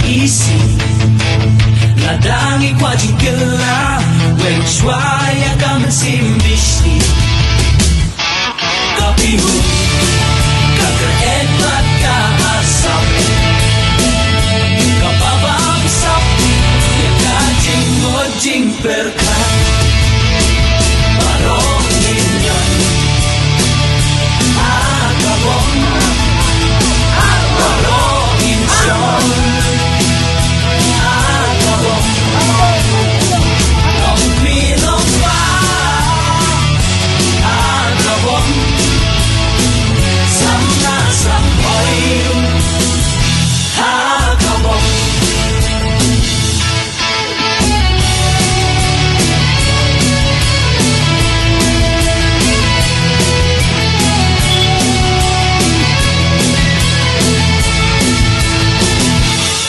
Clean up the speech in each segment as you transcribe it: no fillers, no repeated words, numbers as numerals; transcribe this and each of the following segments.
isip Ladangi kwa jingkela Wen shwaya kamen simbishi Kapihu Kaker etlat ka asap Kapabab sapi Ya kajing ngojing perkat Barong ninyan Akabong Barong insyon Akabong Long pilong pa Akabong Samna sampoy Akabong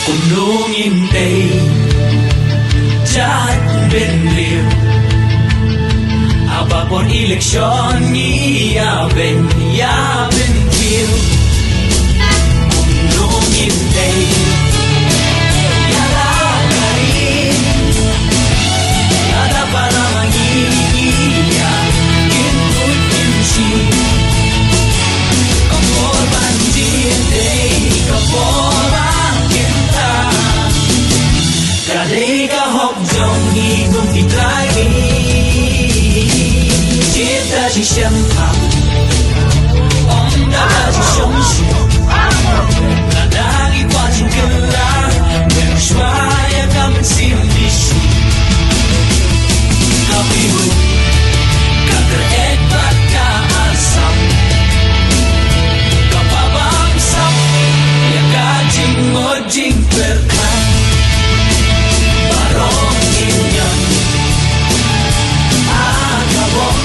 Kunung intay Diyan benliw Apapun eleksyon Iyaben tiyo Kunung intay Yala karin Nada para mangiya Input kimsi Kapor banjintay Kapor Kadai ka hok jong hi kung titrai Cita si siyam pa Om da si siyam siya Nadagi kwa jingkela Wen shwaya kamen simbishi Kapihu Kaker etbat ka asam Kapabang sapi Ya kajing ngojing perkat Barong inyan Akabong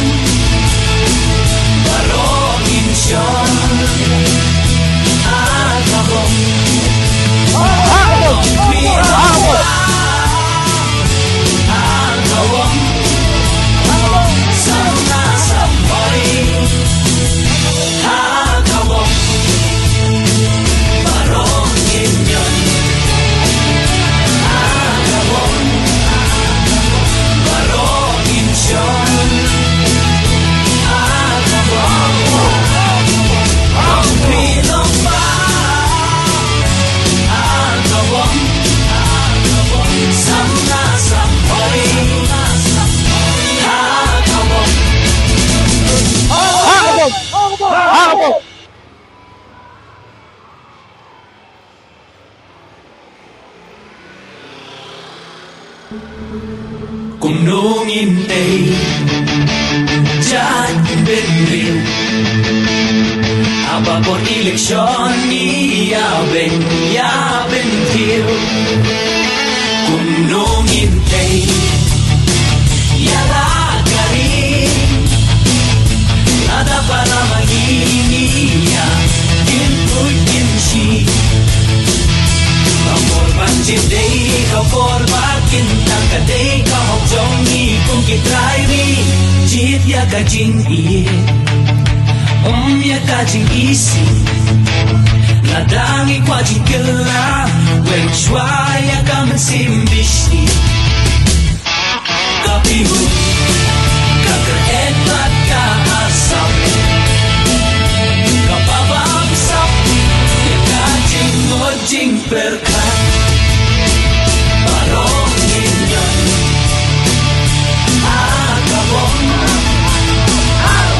Barong insyon Akabong Long pilong Akabong Samna sampoy Akabong Barong inyan Akabong Barong insyon Akabong Long pilong pa Akabong Samna sampoy Akabong Kunung intay Diyan benliw Apapun eleksyon Iyaben tiyo Kunung intay Yala karin Nada para mangiya Input kimsi Kapor banjintay Kapor bakintang Kadai ka hok jong hi kung kitrai Jit ya kajing iye ya kajing isi Ladangi kwa jingkela Wen shwaya kamen simbishi Kapihu Kaker etbat ka asap Kapabab sapi Ya kajing ngojing perkat Barong ninyan Akabong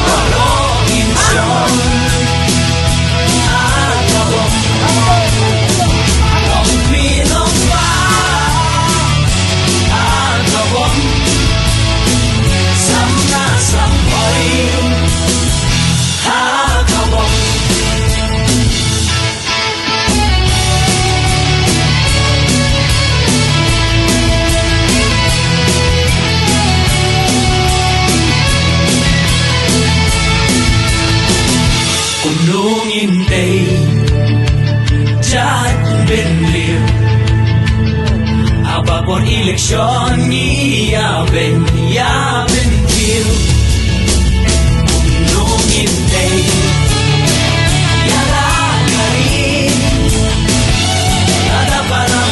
Barong insyon Akabong Long pilong pa Akabong Samna sampoy Akabong Kunung intay Diyan benliw Apapun eleksyon Iyaben tiyo Kunung intay Yala karin Nada para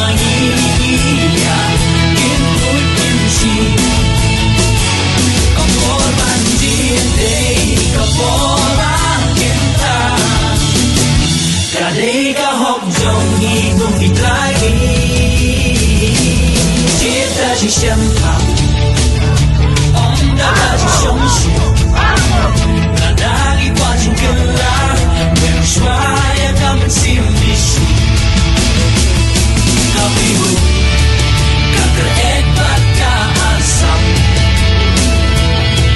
起身旁，大家起胸膛，那大一挂进根啦，为了说呀，他们心里是，可比如，可可爱把他asam，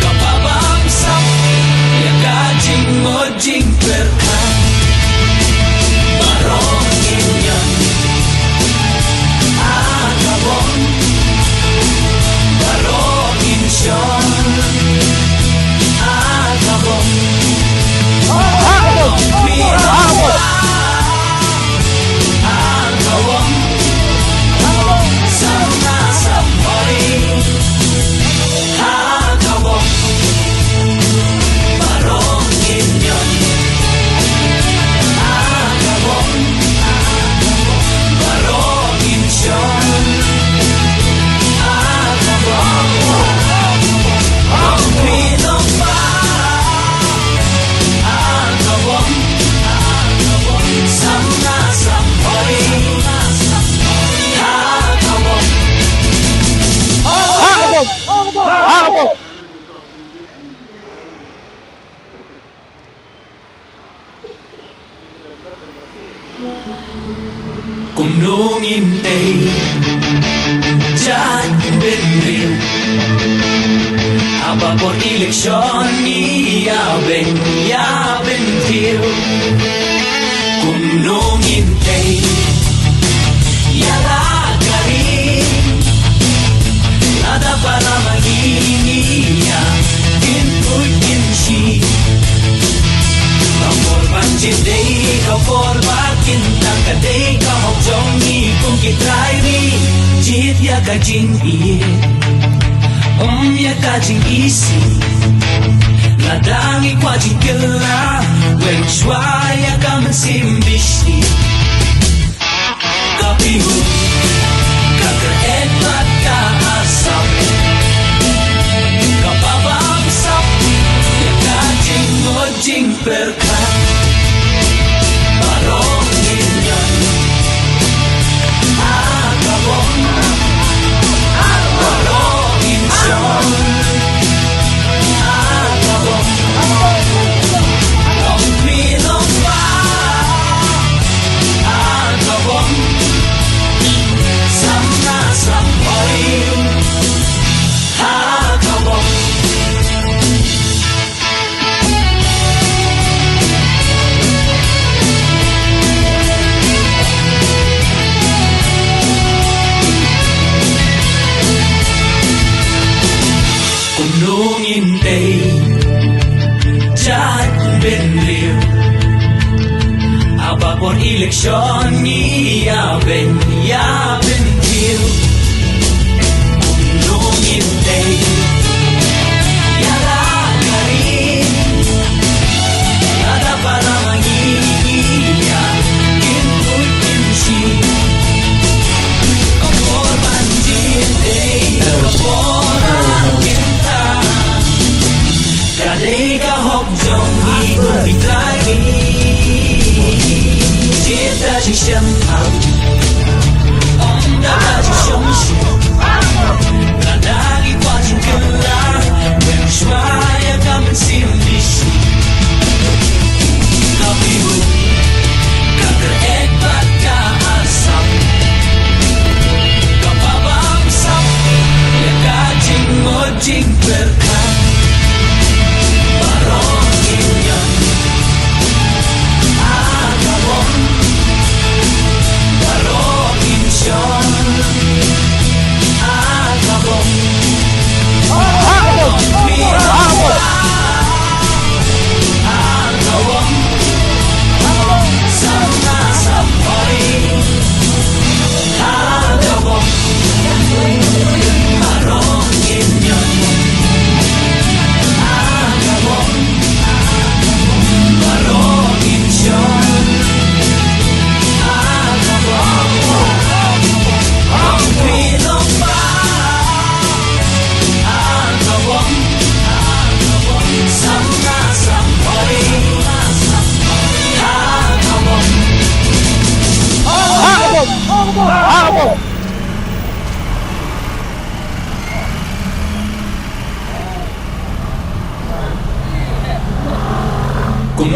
可爸爸asam，ya kajing mojing berkah，barong inyan，agawon。barong insyon agawon agawon sama-samay agawon barong inyon agawon barong insyon Kung nung hintay Diyan bên rin Aba por eleksyon Iyabing tiyo Kung nung hintay Yala ka rin Nada para maginiya Kintu'y kinshi Kaporban jinday Kaporban kintang kaday Kahokjong ni kung kitry ri Jit ya kajing iye ya kajing isi Nadangi kwa jingkila Wen shwaya kaman simbishi Kapihu Kakaet bat kaasap Kapabamsap Ya kajing mojing perkat Barong inyan Agawon Barong insyon Agawon Ang pinong pa Agawon Sama-samay Agawon Nung hintay Diyan bên liw Aba por eleksyon Iyabing tiyo Nung hintay Yala ka rin Nada para mangiya Kintu'y kinshi Kaporban jintay Kaporban Kaday kahokjong ikong itlagi Jita si siyang ang Daga si siyang siya Nadagi pa jingkala When shwaya kaman simbishi Kapihu Kakaet bat kaasap Kapabamsap Ya kajing mojing berkah Barong inyan Agawon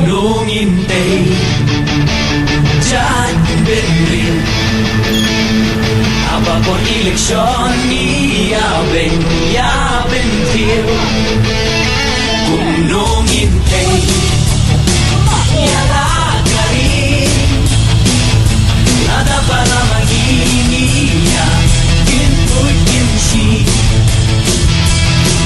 ngintay Diyan Benrin Apapun eleksyon Iyabing Tir Kuno ngintay Yala garin Nada para maginiya Kintuy kinsi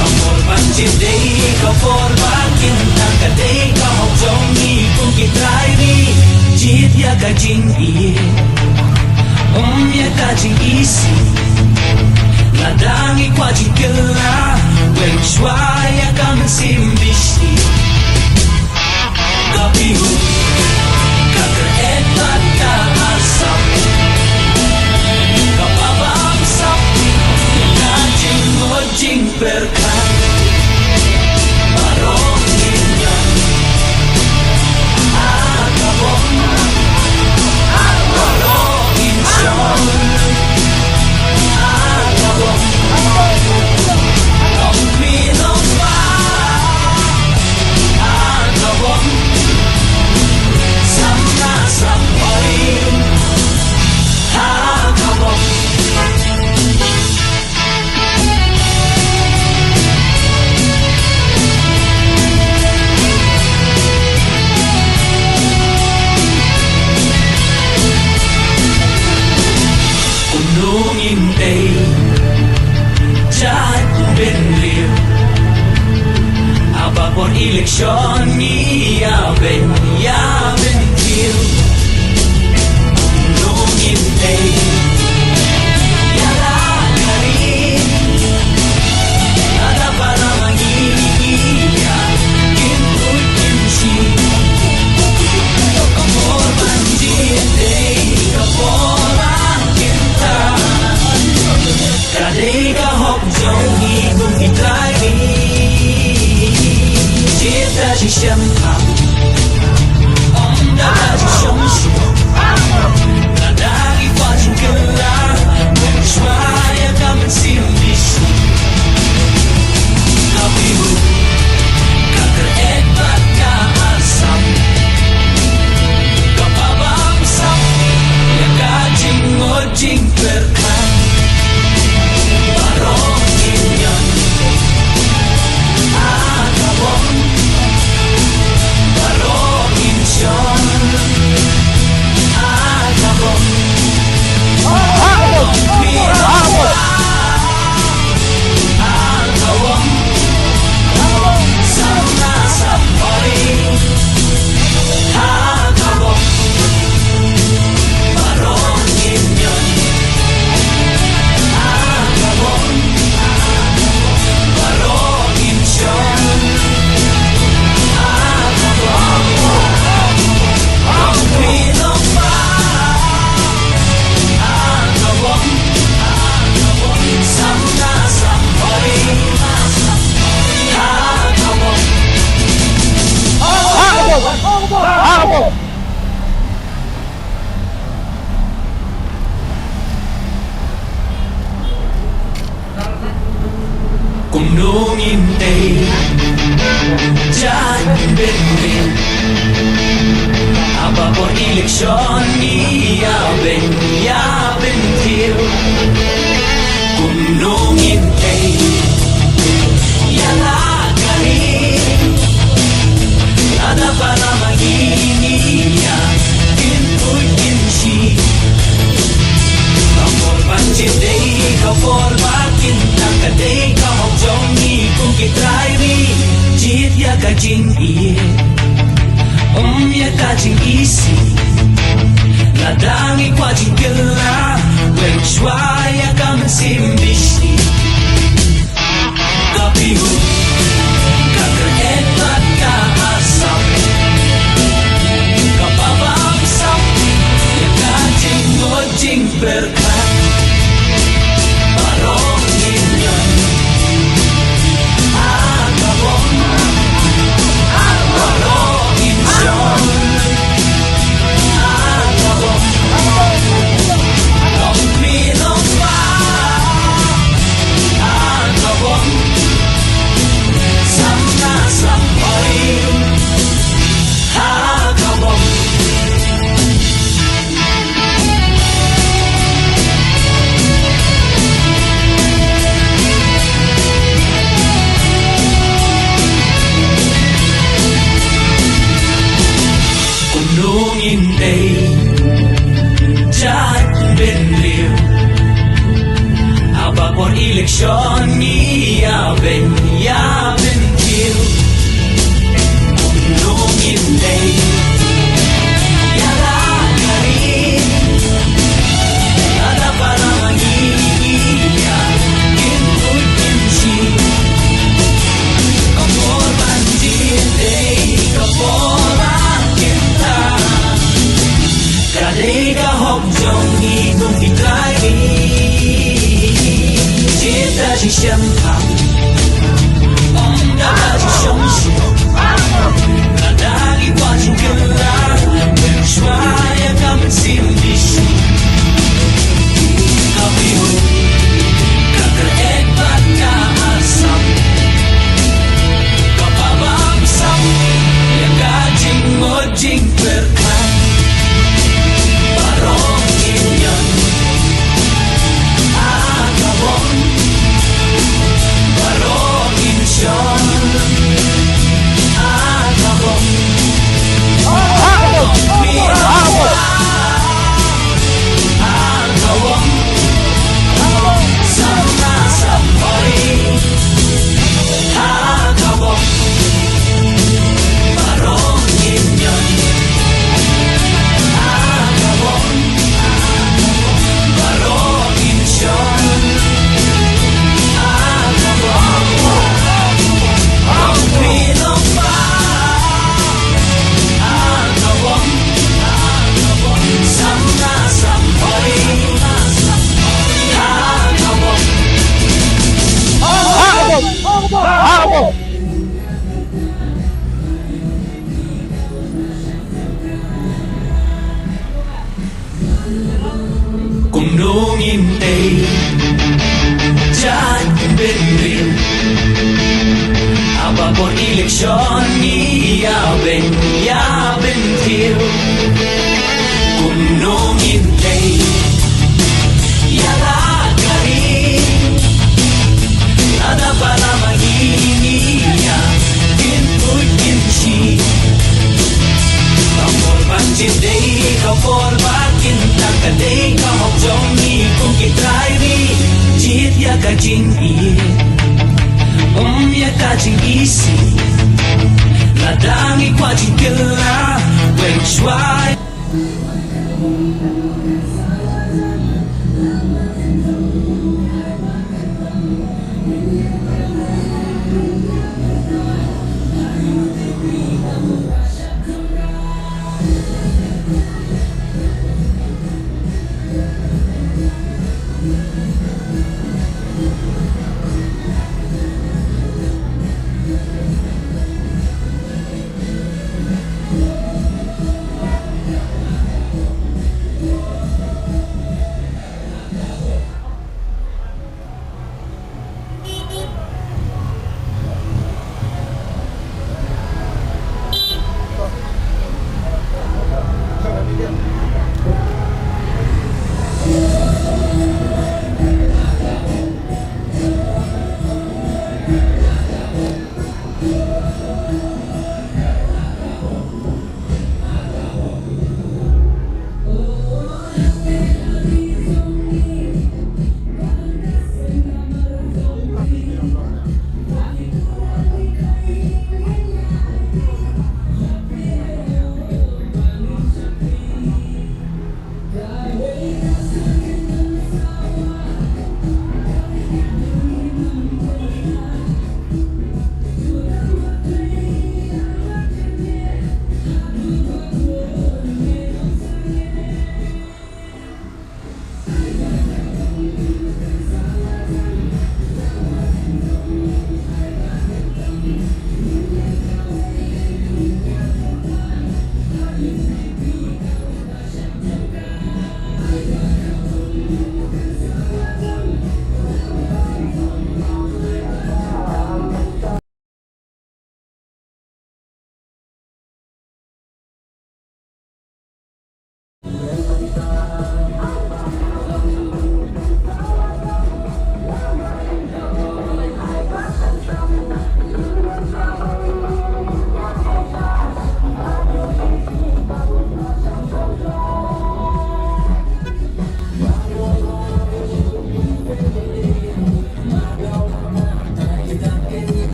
Amor pancinday Kaporba kintang kaday Kahokjong ikong kitrairi Jit ya kajing iye ya kajing isi Ladangi kwa jikela Weng shwaya kamen simbisi Kapihu Kakar etat ka asap Kapabamsak Kajing mojing perkan Barong ninyan Akabong Barong insyon Akabong Kong minong pa Akabong Sama sampay Akabong ngintay Diyan Benrin Apapun eleksyon Iyabing Tir Kuno ngintay Yala garin Nada para maginiya Kintuy kinsi Kapor banjitay Kaporang kinta Kaday kahokjong ikong kitrairi Jita si siyamkam Onda si siyamsi Nadagi pa jingkela Shwaya kamen simbisi Kapihu Kakar etat ka asam Kapabamsak Yang kajing mojing perkan Barong ninyan Akabong Barong insyon Akabong Barong pinong Akabong Sama sampay Akabong Barong ninyan Akabong Barong insyon Akabong Kong pinong pa Akabong Sama sampay Akabong Kuno ngintay Diyan Benrin Apapun eleksyon Iyabing Tir Kuno ngintay Yala garin Nada para maginiya Kintuy kinsi Amor pancinday Kaporba kintang kaday Kahokjong ikong kitrairi Jit ya kajing iye ya kajing isi Ladangi kwa jingkela Weng shwaya kamen simbisi Kapihu Kakar etat ka asap Kapabamsak Yang kajing mojing perkan Barong ninyan Akabong Barong insyon Akabong Kong minong pa eleksyon Iyabin til Kung hindi Yalakarin Ada para mangiyakin ko'y kimchi Kaporban din kaporban kita Kadai kahok jong ikong kitry Cinta si siyang pang Dada si siyang siyang Nadali kwa si gelar Bersuaya kapan simbisi Kapiyo Kakerek bat ka asam Kapabangsam Yang kajing mojing berkan Barong inyon Agawon Barong insyon Agawon Agawon Sama sampai Agawon Barong inyon Agawon Barong insyon Agawon Ang pinong pa Agawon Sama sampai Agawon Kung nung hindi Diyan binrin Apapun eleksyon Iyabin til Kung nung hindi Yalakarin Ada para mangiyakin ko'y kimchi Kaporban jindai kaporban kinta kadai kahok jong ikong kitry Jit ya kajing ya kajing isi Ladangi kwa jing kila Weng shuai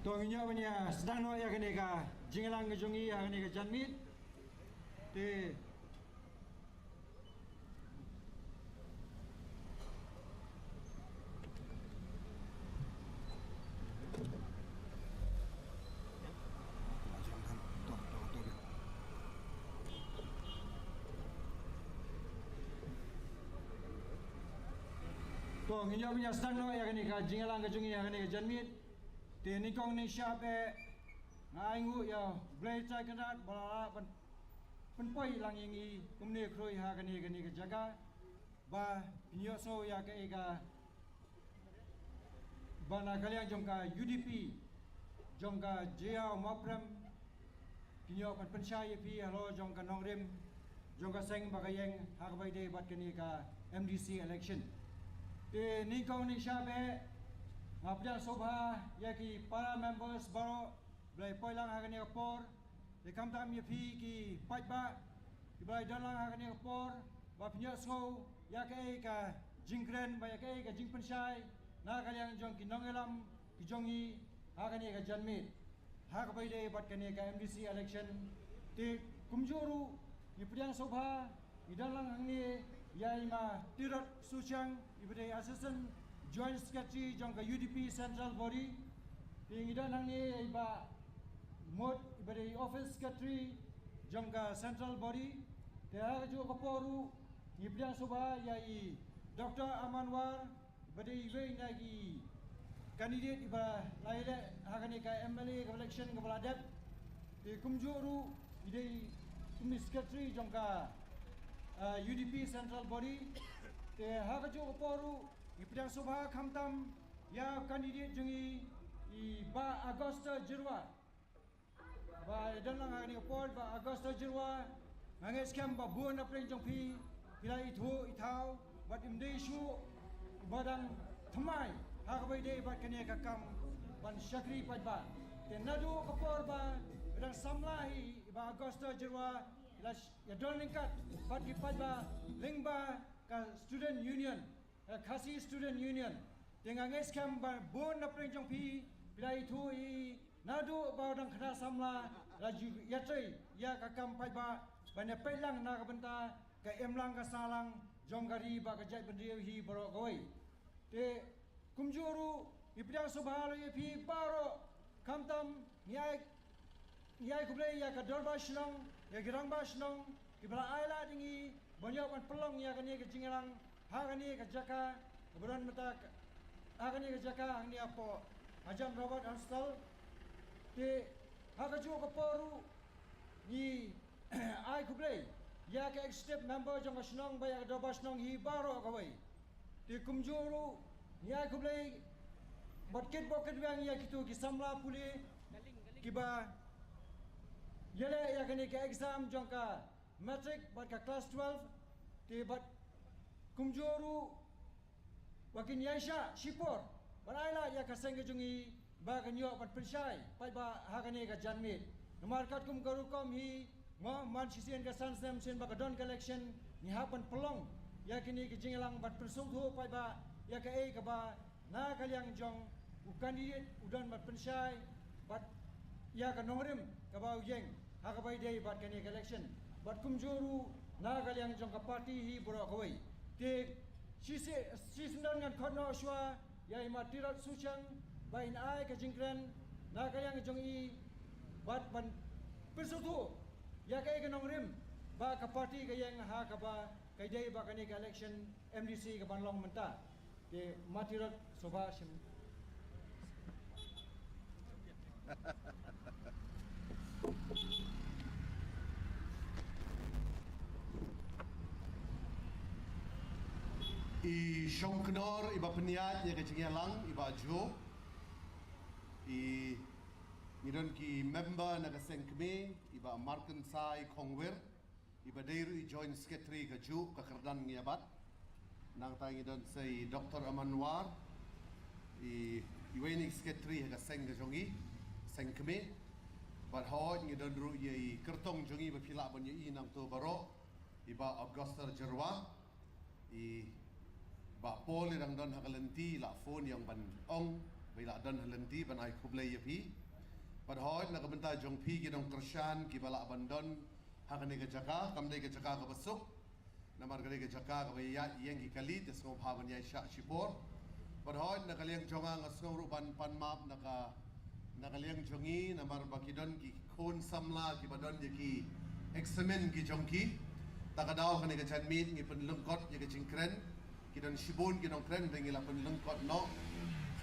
Tongnya punya sedang no ya kene ka jinglang ngejungi ya kene ka janmit te Tong inyo punya sedang no ya kene ka jinglang ngejungi ya kene ka janmit te nikong ni syap ngaingu ya blai cai kanat balala penpoi lang ingi kumne kroi ha kene ka jaga ba pinyo so ya ka bana kalian jongka UDP jongka jia maprem pinyo pan pensyai pi halo jongka nongrim jongka seng bagayeng ha ka bai de bat kene ka MDC election te nikong ni syap Ngapja sobha yaki para members baro blai poilang hakani kapor de kamtam yepi ki pajba ki blai dalang hakani kapor ba pnya sngau yakai ka jingkren ba yakai ka jingpensyai na kalian jong ki nongelam ki jongi hakani ka janmit hak bai de bat kani ka MDC election te kumjuru yepriang sobha idalang hangni yai ma tirat suchang ibade assistant Joint Secretary jongka UDP Central Body pingidan hangni iba mod ibade Office Secretary jongka Central Body te haju kaporu ibriang subha yai Dr. Amanwar ibade iwe nagi candidate iba laile hakani ka MLA ka election ka baladep te kumjuru ide kumi secretary jongka UDP Central Body te haju kaporu Ipidang subha kamtam ya kandidat jengi ba Agosta Jirwa ba dalang ani port ba Agosta Jirwa nganges kam ba buan apring jong pi pila itu itau bat imdei shu badang thamai ha ka bai dei bat kania ka kam ban syakri padba te nadu kapor ba badang samlahi ba Agosta Jirwa ila ya dolningkat bat ki padba lingba ka student union Khasi Student Union dengan ngeskam bon napring jong pi bila itu nadu baudang khana samla laju yatri ya kakam paiba banya pelang na kabenta ka emlang ka salang jong gari ba ka jai bendriu hi baro goi te kumjuru ipidang subhalo ye pi baro kamtam nyai kublai ya ka dorba shlong ya girang ba shlong kibla aila dingi banyak kan pelong ya kan ye ka jingelang Hakani kejaka kemudian mata hakani kejaka ini apa Ajam Robert Anstal di hakaju keporu ni ai kublai ya ke executive member jong snong ba ya do basnong hi baro kawai di kumjuru ni ai kublai boket yang ya kitu ki samla puli kiba yele ya kani ke exam jong ka matric bat ka class 12 di bat kumjuru wakin yaisha shipor baraila ya kaseng jungi ba kanyo pat persyai pai ba hakane ka janmit nomor kat kum garukom hi ngo man sisien ka sansem sen ba kadon collection ni hapan pelong ya kini ke jingelang bat persudhu pai ba ya ka ka ba na kalyang jong ukandidate udan bat persyai bat ya ka nongrim ka ba uyeng hakabai dei bat kani collection bat kumjuru na kalyang jong ka party hi boro kawai te sisndan ngan khotno shwa ya imatirat suchang bain ai ka jingkren na kayang jong i bat ban persutu ya kay ka nongrim ba ka party ka yang ha ka ba kay dai ba kani ka election MDC ka banlong menta te matirat soba sim I Shongknor iba peniat ya kecingyalang iba jo I nidon ki member na kaseng kami iba Marken Sai Kongwer iba dairu I joint secretary ka jo ka kerdan ngiabat nang tang nidon say Dr. Amanwar I iwenik secretary ka kaseng ka jongi seng kami but how nidon ru ye kertong jongi ba pila ban ye nang to baro iba Augusta Jerwa I ba Paul irang don hakalenti la phone yang ban ong bila dan halenti ban ai kublai ya pi padhoi na kabenta jong pi ki dong kershan ki bala abandon hakane ke jaka kamdai ke jaka ka basuk namar gade ke jaka ka ya yang ki kali te sko bhavan ya sha shipor padhoi na kaliang jonga ngasngong ruban pan map na kaliang jongi namar bakidon ki khon samla ki badon ye ki examen ki jongki takadaw kane ke chanmit ngi pen lengkot ye ke jingkren ki don shibun ki dong kren ringi la pen lengkot no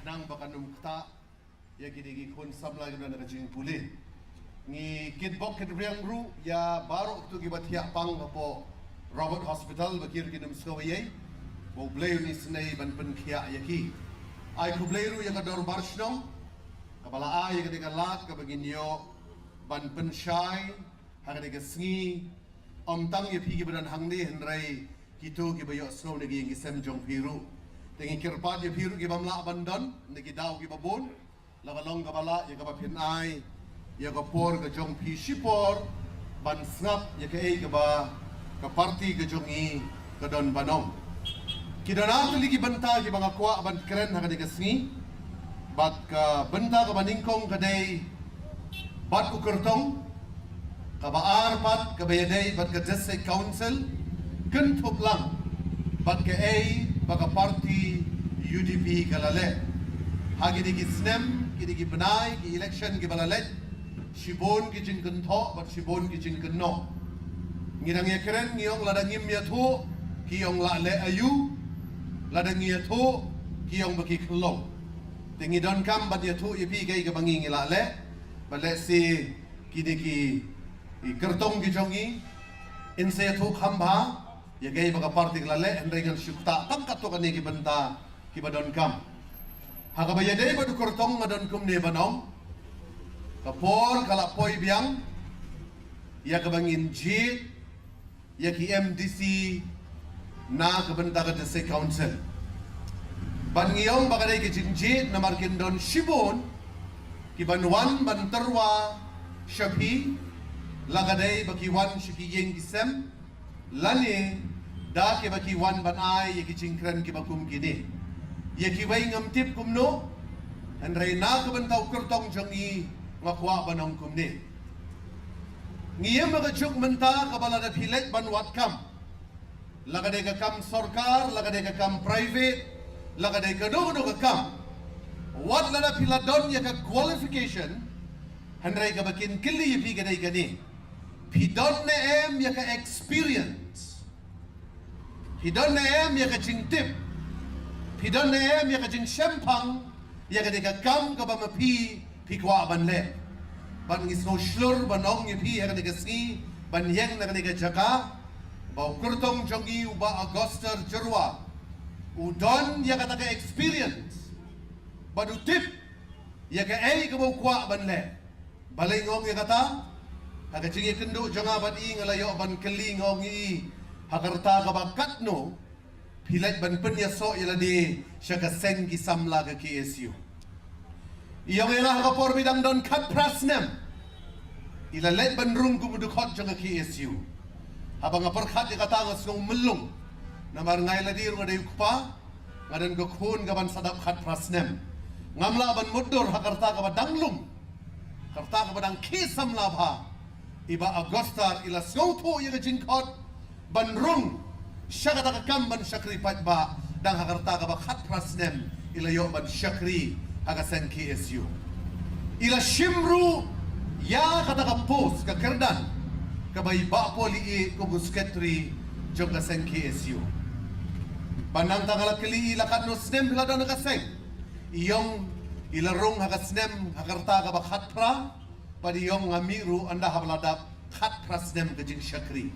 nang bakanum kta ya gini kon samla gina na jing puli ngi kitbok kit riang ru ya baru tu gibat ya pang po Robert Hospital bakir kinum skawai bo bleu ni snei ban pen khia yaki ai ku bleu ya kador barshnong kabala ai ya lat ka baginyo ban pen shai hagade ga sngi om tang ye phigi ban hangni henrai kitu ki bayo snow ne gi sem jong piru tengi kirpat ye piru ki bamla bandon ne gi daw ki babon lagalong kabala ya ka pin ai ya ka por ka jong pi shipor ban snap ya ka ei ka ba ka party ka jong i ka don banong kidana tuli ki banta ki banga kwa ban kren ha ka de ka sngi bat ka banta ka baningkong ka dei bat ku kertong ka ba arpat ka ba dei bat ka jesse council ken thop lang bat ka ei ba ka party UDP ka lale hagi di ki snem ki di benai ki election ki balalet shibon ki jing kan tho bat shibon ki jing kan no ngirang ye keren ngiong ladang ngim ya thu ki yong la le ayu ladang ya thu ki yong baki khlong tengi don kam bat ya thu ye pi kai ka bangi ngi la le bale si ki di ki kertong ki jongi in se thu khamba ye gai baka party la le endengan syukta tangkat to kan ki benta ki badon kam hakabaya dei badu kortong madon kum ne banong kapor kala poi biang ya kabangin jit ya ki MDC na kabenta ka dese council ban ngiyong bakadai ki jinjit na markin don shibon ki banwan ban terwa shapi lagadai baki wan shiki yeng kisem lani da ki baki wan ban ai ya ki jingkran ki bakum kini ye ki wai ngam tip kum no an rei na ka ban tau kertong jangi ngakwa banong kum ne ngiem ba chuk menta ka bala da philet ban wat kam lagade ka kam sarkar lagade ka kam private lagade ka do ka kam wat la da philadon ye ka qualification han rei ka bakin kili ye pi gadai gani pidon ne em ye ka experience pidon ne em ye ka chingtip pidon ne em ya ka jing shempang ya ka de ka kam ka ba ma pi kwa ban le ban ngis no shlur banong ye pi ya ka de ka si ban yeng na ka de ka jaka ba kurtong jongi u ba agoster jerwa u don ya ka ta ka experience ba du tip ya ka ei ka ba kwa ban le balai ngong ya kata ka ka jing ye kendo jonga ban i ngalayo ban keli ngong i hakarta ka ba katno Pilat ban penya so ila di syaka seng ki samla ke KSU. Iyang ila ka por bidang don kat prasnem. Ila let ban rung ku mudukot jang KSU. Habang apar khat di katangas ngong melung. Namar ngai la di runga day kupa. Ngadan ko khun ka ban sadap khat prasnem. Ngamla ban mudur hakarta ka ba danglum. Karta ka ba dang ki samla bha. Iba Agostar ila sngauto ila jingkot ban rung. Syaka taka kam ban syakri pat ba dang hakarta ka ba khat prasnem ila yo ban syakri hagasen KSU ila shimru ya kata ka post ka kerdan ka bai ba poli e ko busketri jog gasen KSU banang tagala kili ila kat no snem bila dan ka seng iyong ila rong hagasnem hakarta ka ba khat pra padi yong ngamiru anda habladap khat prasnem ka jing syakri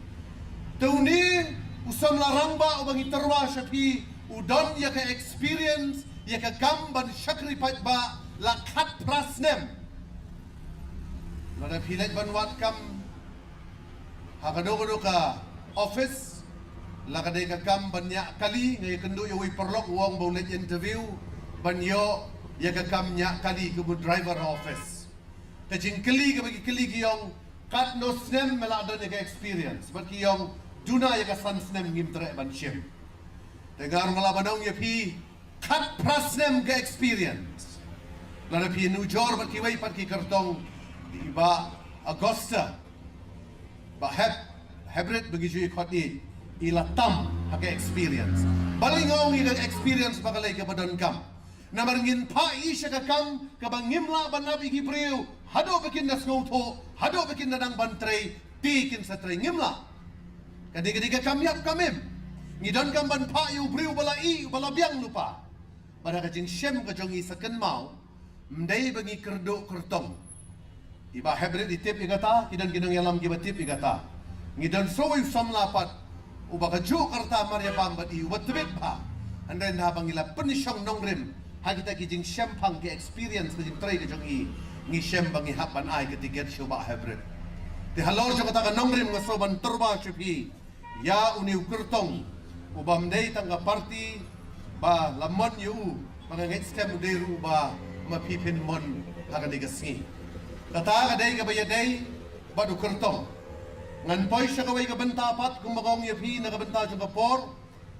tuni usam laramba ubangi terwa syapi udon ya ka experience ya ka gamban syakri pat ba la khat prasnem lada philet ban wat kam hakado ka office la ka de ka kam ban ya kali ngai kendo yo wi perlok wong bo let interview ban yo ya ka kam nya kali ke driver office ka jing kali ka bagi kali ki yong kat no snem mela don ya ka experience bat ki yong Duna ya ka sansnem ngim tre ban shim. Tegar ngala banong ya pi kat prasnem ke experience. Lada pi nujor bat ki wei pat ki kartong iba Augusta ba hybrid begitu ikut ni ila tam hake experience balingong ila experience bakalay ka badon kam namarngin pa isya ka kam kabangimla banabi ki priu hado bikin nas ngoto hado bikin nadang bantray tikin sa tray ngimla kadi ka kamyap kamim ngidon kam ban pa yu priu balai balabiang lupa pada kajing syem kajong isakan mau mday bagi kerdo kertong iba hybrid itip igata kidan kinang yalam gibatip igata ngidan soy samlapat uba kaju karta maria bambat i watbit pa andan habang ila penishong nongrim hagita kijing syempang ke experience kijing tray kajong i ngi syem bangi hapan ai ketiget syoba hybrid ti halor jo kata nongrim ngasoban turba chupi ya uniu kertong uba mday tangga party ba lamon yu mangangit stem deru ba mapipin mon hagan digasngi kata kadai ka bayadai badu kertong ngan poy siya kaway ka bentapat kung magong yapi na kabenta siya kapor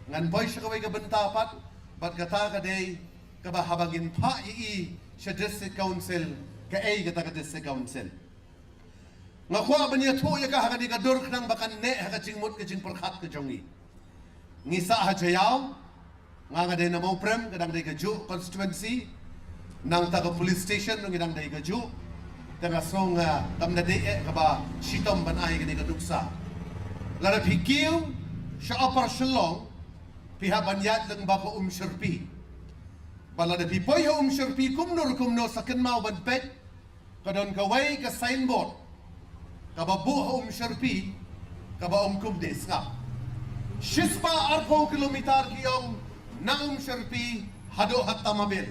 ngan poy siya kaway ka bentapat bat kata kadai kabahabagin pa ii siya district council ka ay kata ka district council nga kwa ba niya to ya ka hagan di ka durk nang bakan ne haga chingmut ka ching perkhat ka jongi ngisa hajayaw nga kadai na mo prem kadang day ka ju constituency nang taga police station nung inang day kaju tanga song tamna de kaba sitom banay kani kaduksa lara pikiw siya apar shalong pihabanyat lang bako sherpi bala de pipoy ha sherpi kumno sa kenmao banpet kadon kaway ka signboard kababu ha sherpi kaba kumdes nga shispa arpo kilometer kiyong nang sherpi hado hatamabil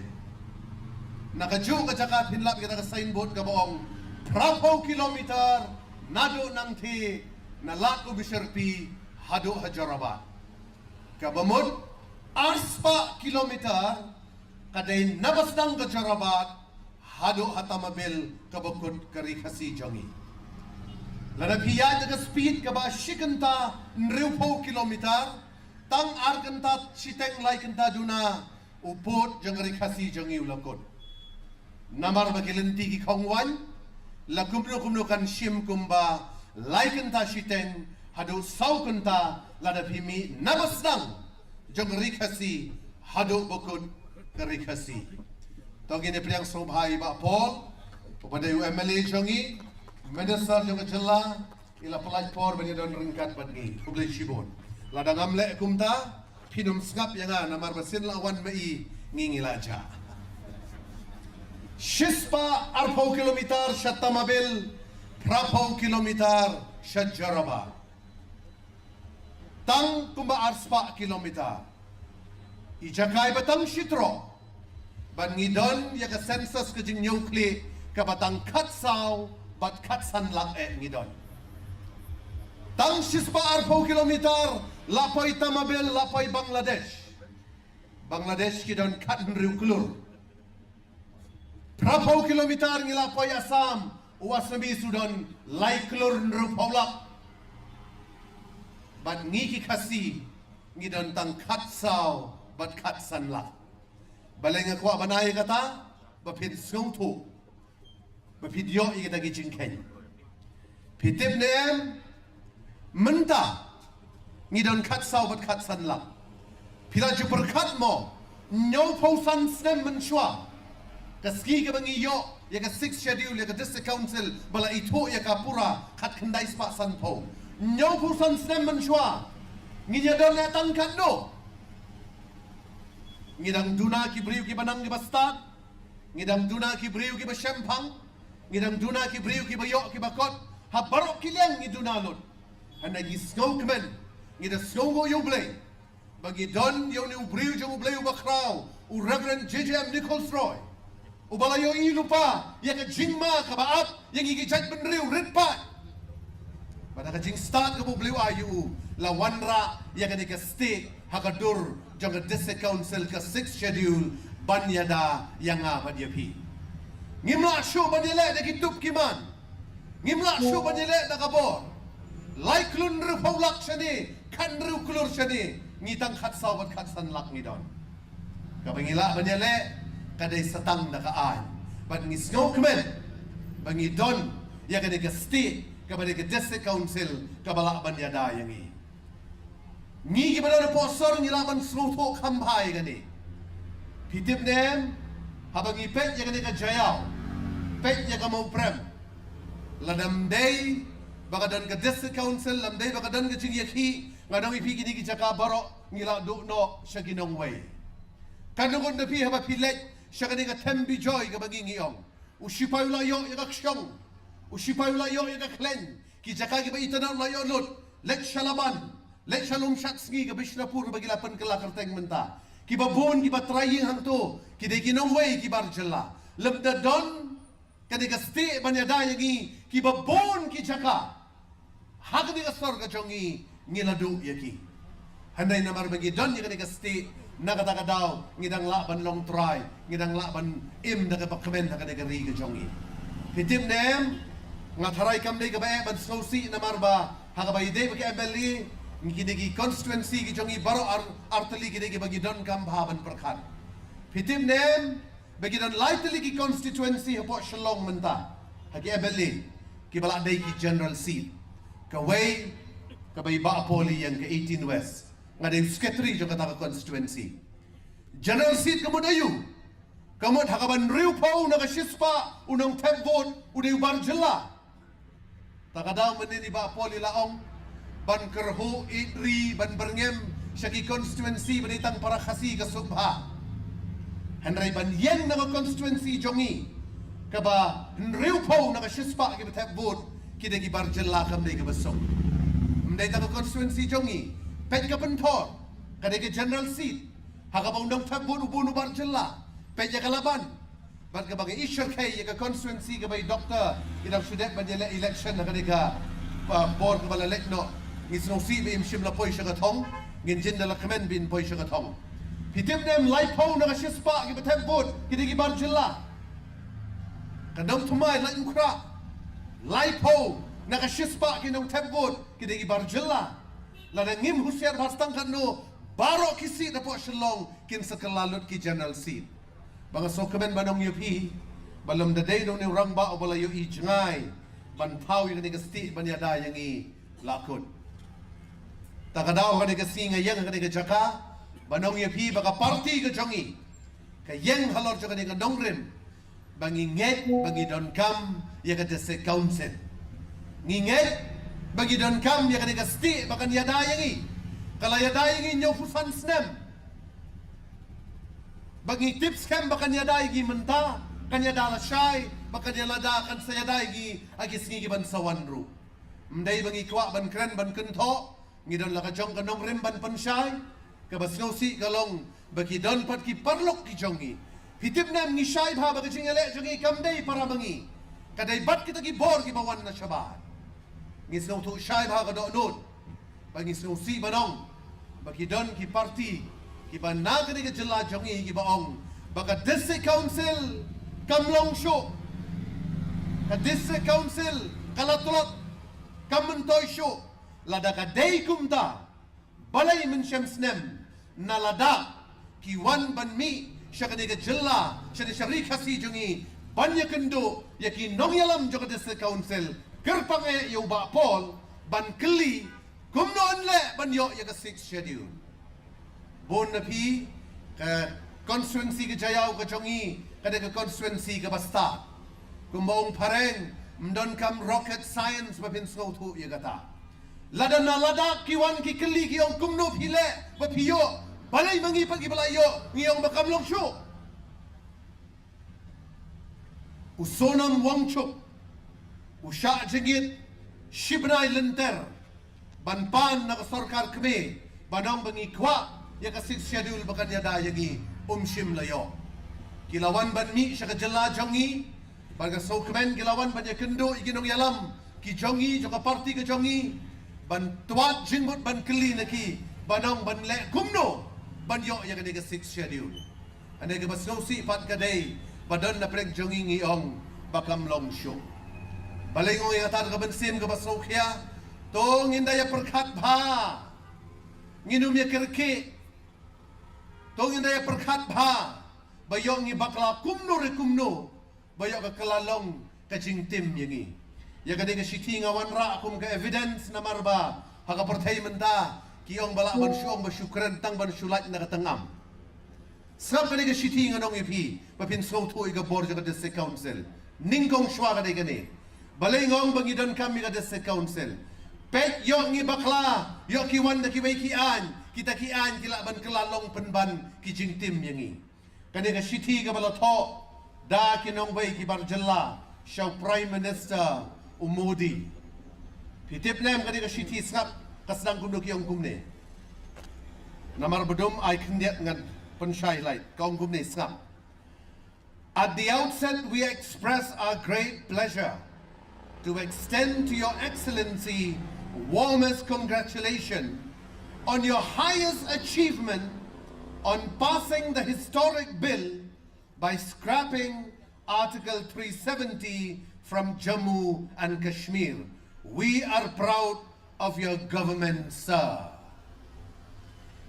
nakaju ka jakat hinlap kita ka signboard ka boong 30 kilometer nado nang ti na lako bisherpi hado hajarabat kabamod arspa kilometer kaday nabasdang ka jarabat hado hatamabil kabukod kari kasi jongi lanapiya ka speed ka ba shikanta 30 kilometer tang arkanta siteng laikanta duna upot jangari kasi jongi ulakod namar bagilenti ki kongwan la kumno kan shim kumba laiken ta shiteng hado sauken ta la da pimi nabasdang jong rikasi hado bokun rikasi togine priang sobhai ba pol pada UMLA jongi minister jong jella ila pelaj por bani don ringkat badgi public shibon la da ngamle kumta pinum skap yanga namar basin lawan mai ngingilaja Shispa 40 kilometer Shatamabil 30 kilometer Shajaraba Tang kumba arspa kilometer Ijakay batang shitro Ban ngidon ya ka census ka jing nyukli ka batang katsaw bat katsan lang ngidon Tang Shispa 40 kilometer Lapoy Tamabil Lapoy Bangladesh kidon katnriw klur 30 kilometer ngilapoy Assam uwas nabi sudon laiklur nrupawlak bat ngiki kasi ngidon tang katsaw bat katsan lak balay nga kwa banay kata bapid sngtu bapid yo ikita gijingken pitip nem menta ngidon katsaw bat katsan lak pila juperkat mo nyaw pausan snem mensywa kaski ka bangi yo ya ka 6th schedule ya ka district council bala ito ya ka pura kat kendai spa sanpo nyaw pu san snem menshwa nginya don na tangkat no ngidang duna ki briu ki banang ki bastad ngidang duna ki briu ki basyempang ngidang duna ki briu ki bayo ki bakot ha barok ki liang ngi duna lot handa gi snow kmen ngida snow go yo blay bagi don yo ni briu jo blay bakraw u reverend JJM Nichols Roy ubalayo ilupa yang jingma kabaat yang igijat benriu ritpat pada kajing start kabu beliau ayu lawanra yang ka state hakadur jang district council ka 6th schedule banyada yang apa dia pi ngimla shu banyele da kitup kiman ngimla shu banyele da kabor laiklun rupaulak shani kan ru klur shani ngitang khatsaw bat khatsan lak ngidon kabangila banyele kadai setang na kaan But ngi snow kemen, bangi don, ya kene ke state, kepada ke district council, kabala ban yada yang i. Ngi gimana na posor ngi laban snow to kampai gani. Pitip nem, habangi pet ya kene ke jayau, pet ya kamu prem. Ladam day, bakadan ke district council, lam day bakadan ke cingyaki, ngadong ipi gini ki jaka barok ngila do no shaginong way. Kanungon na pi haba pilet, shakani ka tembi joy ka bagi ngiyong. Usipayu layo ya ka ksyong. Usipayu layo ya ka klen. Ki jaka ki ba itanaw layo lut. Let shalaban. Let shalom shatski ka bishnapur bagi lapan kalakarteng menta. Ki ba bon ki ba trying hangto. Ki de ginong way ki barjala. Lemda don kani ka sti banyada yagi ki ba bon ki jaka. Hagni ka sorga jongi ngiladu yaki. Handay namar bagi don yagi ka sti nakataka daw ngidang laban long try ngidang laban im daga pakmen daga negeri ke jongi pitim nem ngatarai kam dei ka ba ban sosi na marba haga ba ide bagi MLA ngidegi constituency ke jongi baro artali ngidegi bagi don kam baban perkan pitim nem bagi don lightly ki constituency hapo shalong menta hagi MLA ki bala dei ki general seat ka way ka ba iba poli yang ke 18 west ngadeng sekretari juga kata constituency general seat kamu dayu kamu hakaban riu pau naga shispa unang tap vote udah barjela takadaw menini ba poli laong ban kerhu idri ban berngem syaki constituency benitang para khasi ka subha handrai ban yen naga constituency jongi kaba riu pau naga shispa ki tap vote kidegi barjela kam dei ka besok mendai ta constituency jongi pet ka pentor kadeke general seat haka undang tabun ubun ubar jella pet ya kalaban bat ka bagi isher kai ya constituency ka bai doctor idang sudet banjela election kadeka board ka bala lekno ngisno si be imshim la poi shaga thong ngin jinda la khmen bin poi shaga thong pitip dem life ho na shispa ki betem board kidegi bar jella kadang thumai la inkra life ho na shispa ki nong tabun kidegi bar jella lada ngim husiar bastang kanu baro kisi dapo shalong kin sekalalut ki general seat banga sokemen banong yupi balam dadai dong ni orang ba obala yu ijngai ban pau yang ni gesti banyada yang i lakun takadaw ka ni gesti ngayang ka ni jaka banong yupi baka party ka jongi kayeng halor ka ni nongrim bangi nget bangi don kam ya ka dese council nginget bagi don kam ya kadika sti bakan ya dayangi kala ya dayangi nyo fusan snem bagi tips kam bakan ya dayangi menta kan ya dala syai bakan ya lada kan saya dayangi agis ngi ban sawanru mdai bagi kwa ban kren ban kentho ngi don laka jong kanong rim ban pensyai ka bas ngosi kalong bagi don pat ki parlok ki jongi hitip nam ngi syai bha bagi jingale jongi kam dai para bangi kadai bat kita ki bor ki bawan na syabat ngisno tu syai bha gadok nun bagi ngisno si banong bagi don ki parti ki banag ni ke jela jongi ki baong baka district council kamlong sho ka district council kalatulot kamuntoy sho lada ka day kumta balay min syamsnem na lada ki wan ban mi syaka ni ke jela syadi syari kasi jongi banya kendo yaki nong yalam joka district council kerpange yu ba pol ban keli kumnon le ban yo ya ka 6 schedule bon na pi ka constituency ke jayau ka jongi kada ka constituency ka basta kumbong pareng mdon kam rocket science ba pin snow tu ya kata lada na lada kiwan ki keli ki ong kumno pile ba piyo balai mangi pagi balayo ngiyong makamlong shu usonam wangchuk usha jengit shibnai lenter banpan na sarkar kme banang bangi kwa ya ka 6 schedule bakan ya da yagi shim layo kilawan ban mi syaka jela jongi baga sokmen kilawan ban ya kendo iginong yalam ki jongi joka parti ke jongi ban tuat jingbut ban keli naki banang ban le kumno ban yo ya ka 6 schedule ane ke basnosi pat kadai badan na prek jongi ngiong bakam long show balay ngo yung atad ka bensim ka basokya tong inday perkat bha nginum ya kirki tong inday perkat bha bayong ni bakla kumno re kumno bayok ka kelalong ka jingtim yangi. Ya kade ka shiti ngawan ra akum ka evidence na marba haka pertai menta kiong balak ban syong basyukran tang ban syulat na katangam. Sab kade ka shiti nganong ipi papin sautu iga board ka district council. Ningkong shwa kade kane. Balay ngong bangidon kami ka district council. Pet yok ngi bakla, yok kiwan na kiway kian, kita kian kila ban kelalong penban ki jingtim yangi. Kane ka shiti ka balato da kinong bay ki barjalla, shaw Prime Minister Modi. Pitip nem kane ka shiti sap kasdang kumno ki ong kumne. Namar bedum ay kendiat ngan pensyai light kaong kumne sap. At the outset we express our great pleasure to extend to your excellency warmest congratulations on your highest achievement on passing the historic bill by scrapping Article 370 from Jammu and Kashmir. We are proud of your government, sir.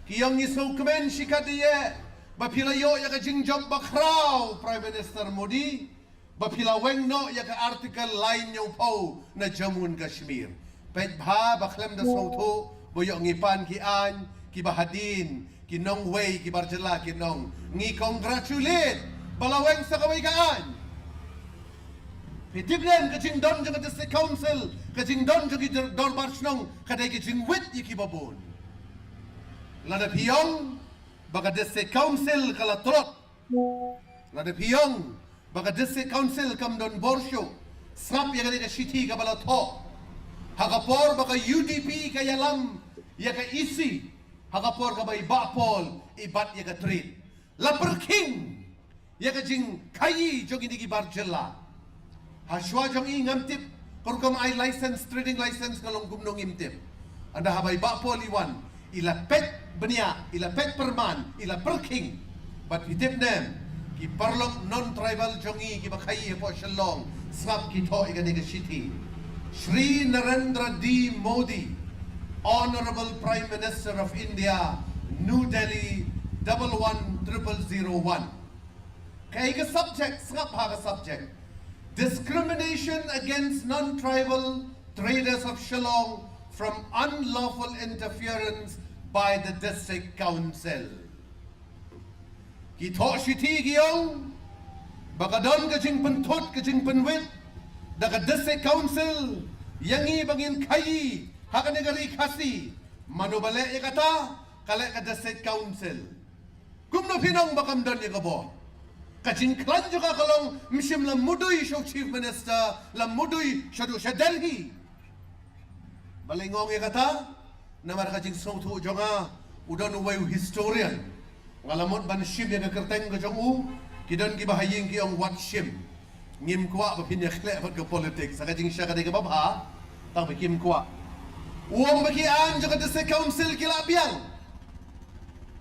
Kiyong iso kemen shikadiye bapilayo ya ka jingjok bakraw Prime Minister Modi bapila weng no ya ka article lain nyo po na Jammu and Kashmir. Pet bha baklem da sauto boyo ngipan ki an ki bahadin ki nong way ki barjala ki nong ngi congratulate balaweng sa kaway kaan. Pitiblen ka jing don jang district council ka jing don jang ki dorbar snong kadai ki jing wit ki babon. Lada piyong baka district council kala trot. Lada piyong baka district council kam don borsyo srap ya ka shiti ka balato. Hakapor baka UDP kaya lam ya ka isi hakapor ka bay bapol ibat ya ka treat lapar king ya ka jing kayi jong ini ki barjela haswa jong i ngamtip korkam ay license trading license kalong gumnong imtip anda habay bapol iwan ila pet benia ila pet perman ila per king but itip nem ki parlok non tribal jong i ki bakayi po shalong sap ki to igani ka shiti Shri Narendra D. Modi, Honorable Prime Minister of India, New Delhi 11001. Kaya subject, sangap subject. Discrimination against non-tribal traders of Shillong from unlawful interference by the District Council. Kito shiti giyong, baka don kajing pentut, kajing penwit, daga District Council yangi bangin kayi haka negari kasi manubale ikata kale ka District Council kumno pinong bakam don ikabo kajing klan juga kalong mishim lam mudui show Chief Minister lam mudui shadu Delhi balingong ikata namar kajing sautu jonga udan uwayu historian ngalamot ban shim yang kerteng ka jongu kidan gibahaying kiong wat shim ngim kuat bapin ya klek ke politik saka jing sya kadai ke babha tang bikim kuat uang bagi an juga District Council kila biang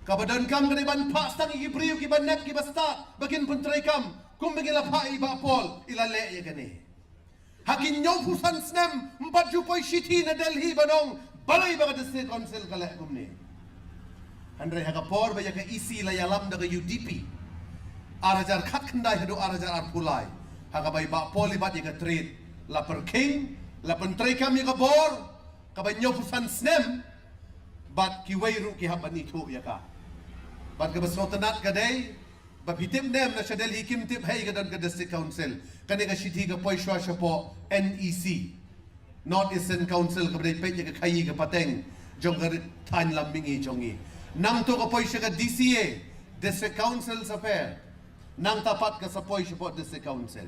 kabadan kam kadai ban pak stang ki priu ki ban net ki bastat bakin pentrai kam kum bagi la pai ba pol ila le ya kane hakin nyau pusan snem 4 jupoi shiti na Delhi banong balai baga District Council kala kumne andre haga por ba ya ka isi la yalam daga UDP arajar khat khandai hadu arajar ar pulai hakabay ba polibat ika treat la per king la pentray kami ka bor kabanyo pusan snem bat ki wayru ki haban itu ya ka bat ka basotanat kaday bapitim nem na siya Delhi kimtip hay ka don ka District Council kani ka shiti ka poiswa siya po NEC North Eastern Council ka baday pet ka kayi ka pateng jong ka tan lambingi jongi nang to ka poiswa ka DCA District Council sa fair nang tapat ka sa poiswa po District Council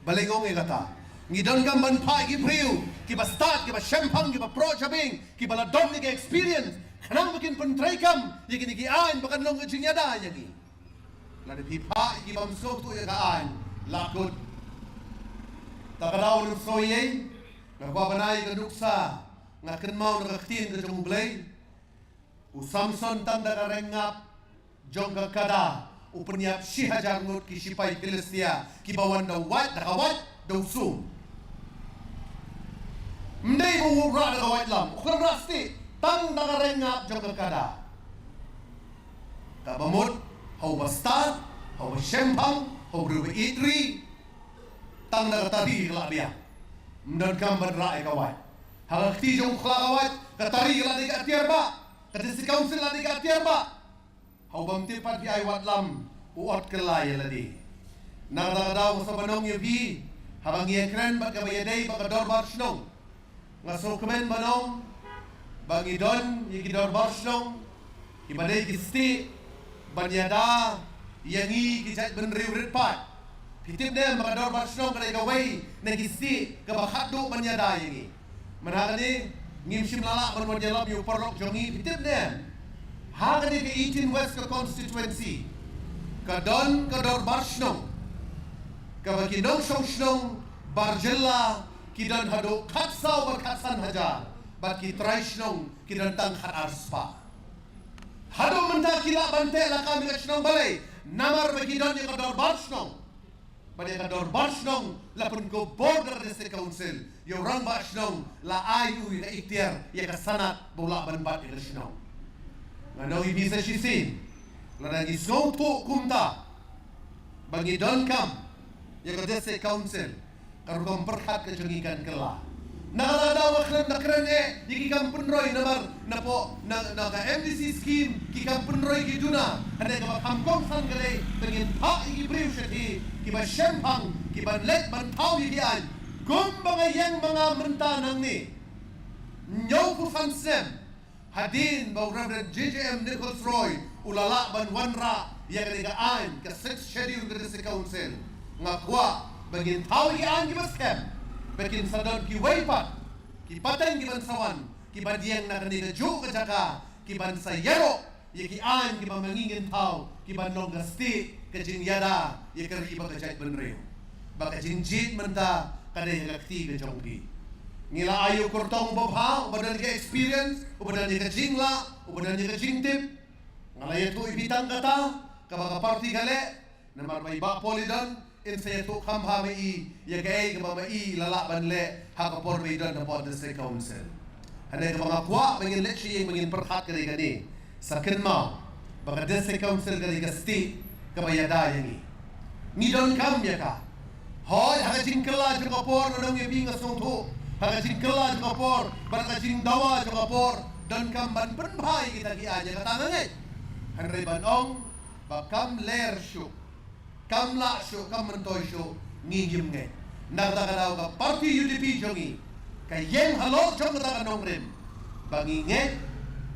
balingong ikata ngidon ka man pa ki priu ki bastat ki basyempang ki pro chabing ki baladon ni ka experience kanang makin pentray kam yagi ni kian bakan long jinyada yagi lade pipa ki bamso tu ya kaan lakut takaraw ng soye nagbabanay ka duksa ngakin mau nakaktin ka jong blay u Samson tanda ka rengap jong ka kada uperniap shihajar ngut ki shipai Filistia ki bawan da wat da kawat da usum mdei bu ra da kawat lam ukran rasti tang da rengap jong kada ka bamut hau basta hau shempang hau rubi idri tang na tari la dia mdan kam ban ra kawai hal ti jong khla kawai ka tari la di ka tiar ba ka disi council la di ka tiar ba hau bam ti pat bi ai wat lam uot kelai la di na da daw sa banong ye bi habang ye kren ba ka bayadai ba ka dor bar snong ngaso kemen banong bagi don ye ki dor bar snong ki badai ki sti banyada yangi ki jat ben riu rit pat pitip dem ba dor bar snong ka ka wei na ki sti ka ba khadu banyada yangi managani ngim sim lala ban ban jalap yu perlok jongi pitip dem hagani ke 18 West ka constituency ka don ka dor bar snong ka ba ki dong song snong barjella ki don hado khatsau bar khatsan hajar bat ki trai snong ki don tang khat arspa hado menta kila bante la kami ka snong balai namar bagi don ye ka dor bar snong pada ka dor bar snong la pun ko border district council yo rang ba snong la ayu la ikhtiar ye ka sanat bola ban bat ye snong ngano i bisa sisin la nagi so to kumta bagi don kam ye ka district council karu kom perhat ke jengikan kela nakada waklan nakren yiki kam penroy namar napo na ka MDC scheme ki kam penroy ki duna ada ka kam kong san gale dengan pa iki brief shati ki ba shempang ki ban let ban tau yiki an gum bangayang mga mentanang ni nyaw ku fansem hadin ba Reverend JJM Nicholas Roy ulala ban wanra ya ka an ka 6 schedule ke council ngakwa bagin tau yiki an ki baskem Bakin sadon ki waipat, ki pateng ki bansawan, ki badiang na kanina ju ka jaka, ki ban sayero, ye ki an ki mamangingin tau, ki ban long gasti, ka jing yada, ye kari ba ka jait benreo. Baka jing jit menta, kada ye kakti ka jongki. Ngila ayu kurtong bobha, ubadan ka experience, ubadan ye ka jing la, ubadan ye ka jing tip. Ngalaya tu ibitang kata, kabaka party gale, namar ba iba polidon, in saya tu kam ha mai ya gai ke ba mai lala ban le ha ka por mai don po district council hane ka mga kwa mangin le chi mangin perhat ka ni sakin ma ba district council ka ka sti ka ba yada yangi ni don kam ya ka hoy ha jing kala ju ka por no ngi binga song thu ha jing kala ju ka por ba ka jing dawa ju ka por don kam ban pen bhai kita ki aja ka tangan hane ban ong ba kam ler shu kam la syo kam mentoy syo ngigim nge nagda kadaw ka party UDP jongi kay yeng halo jong ka nongrim bangi nge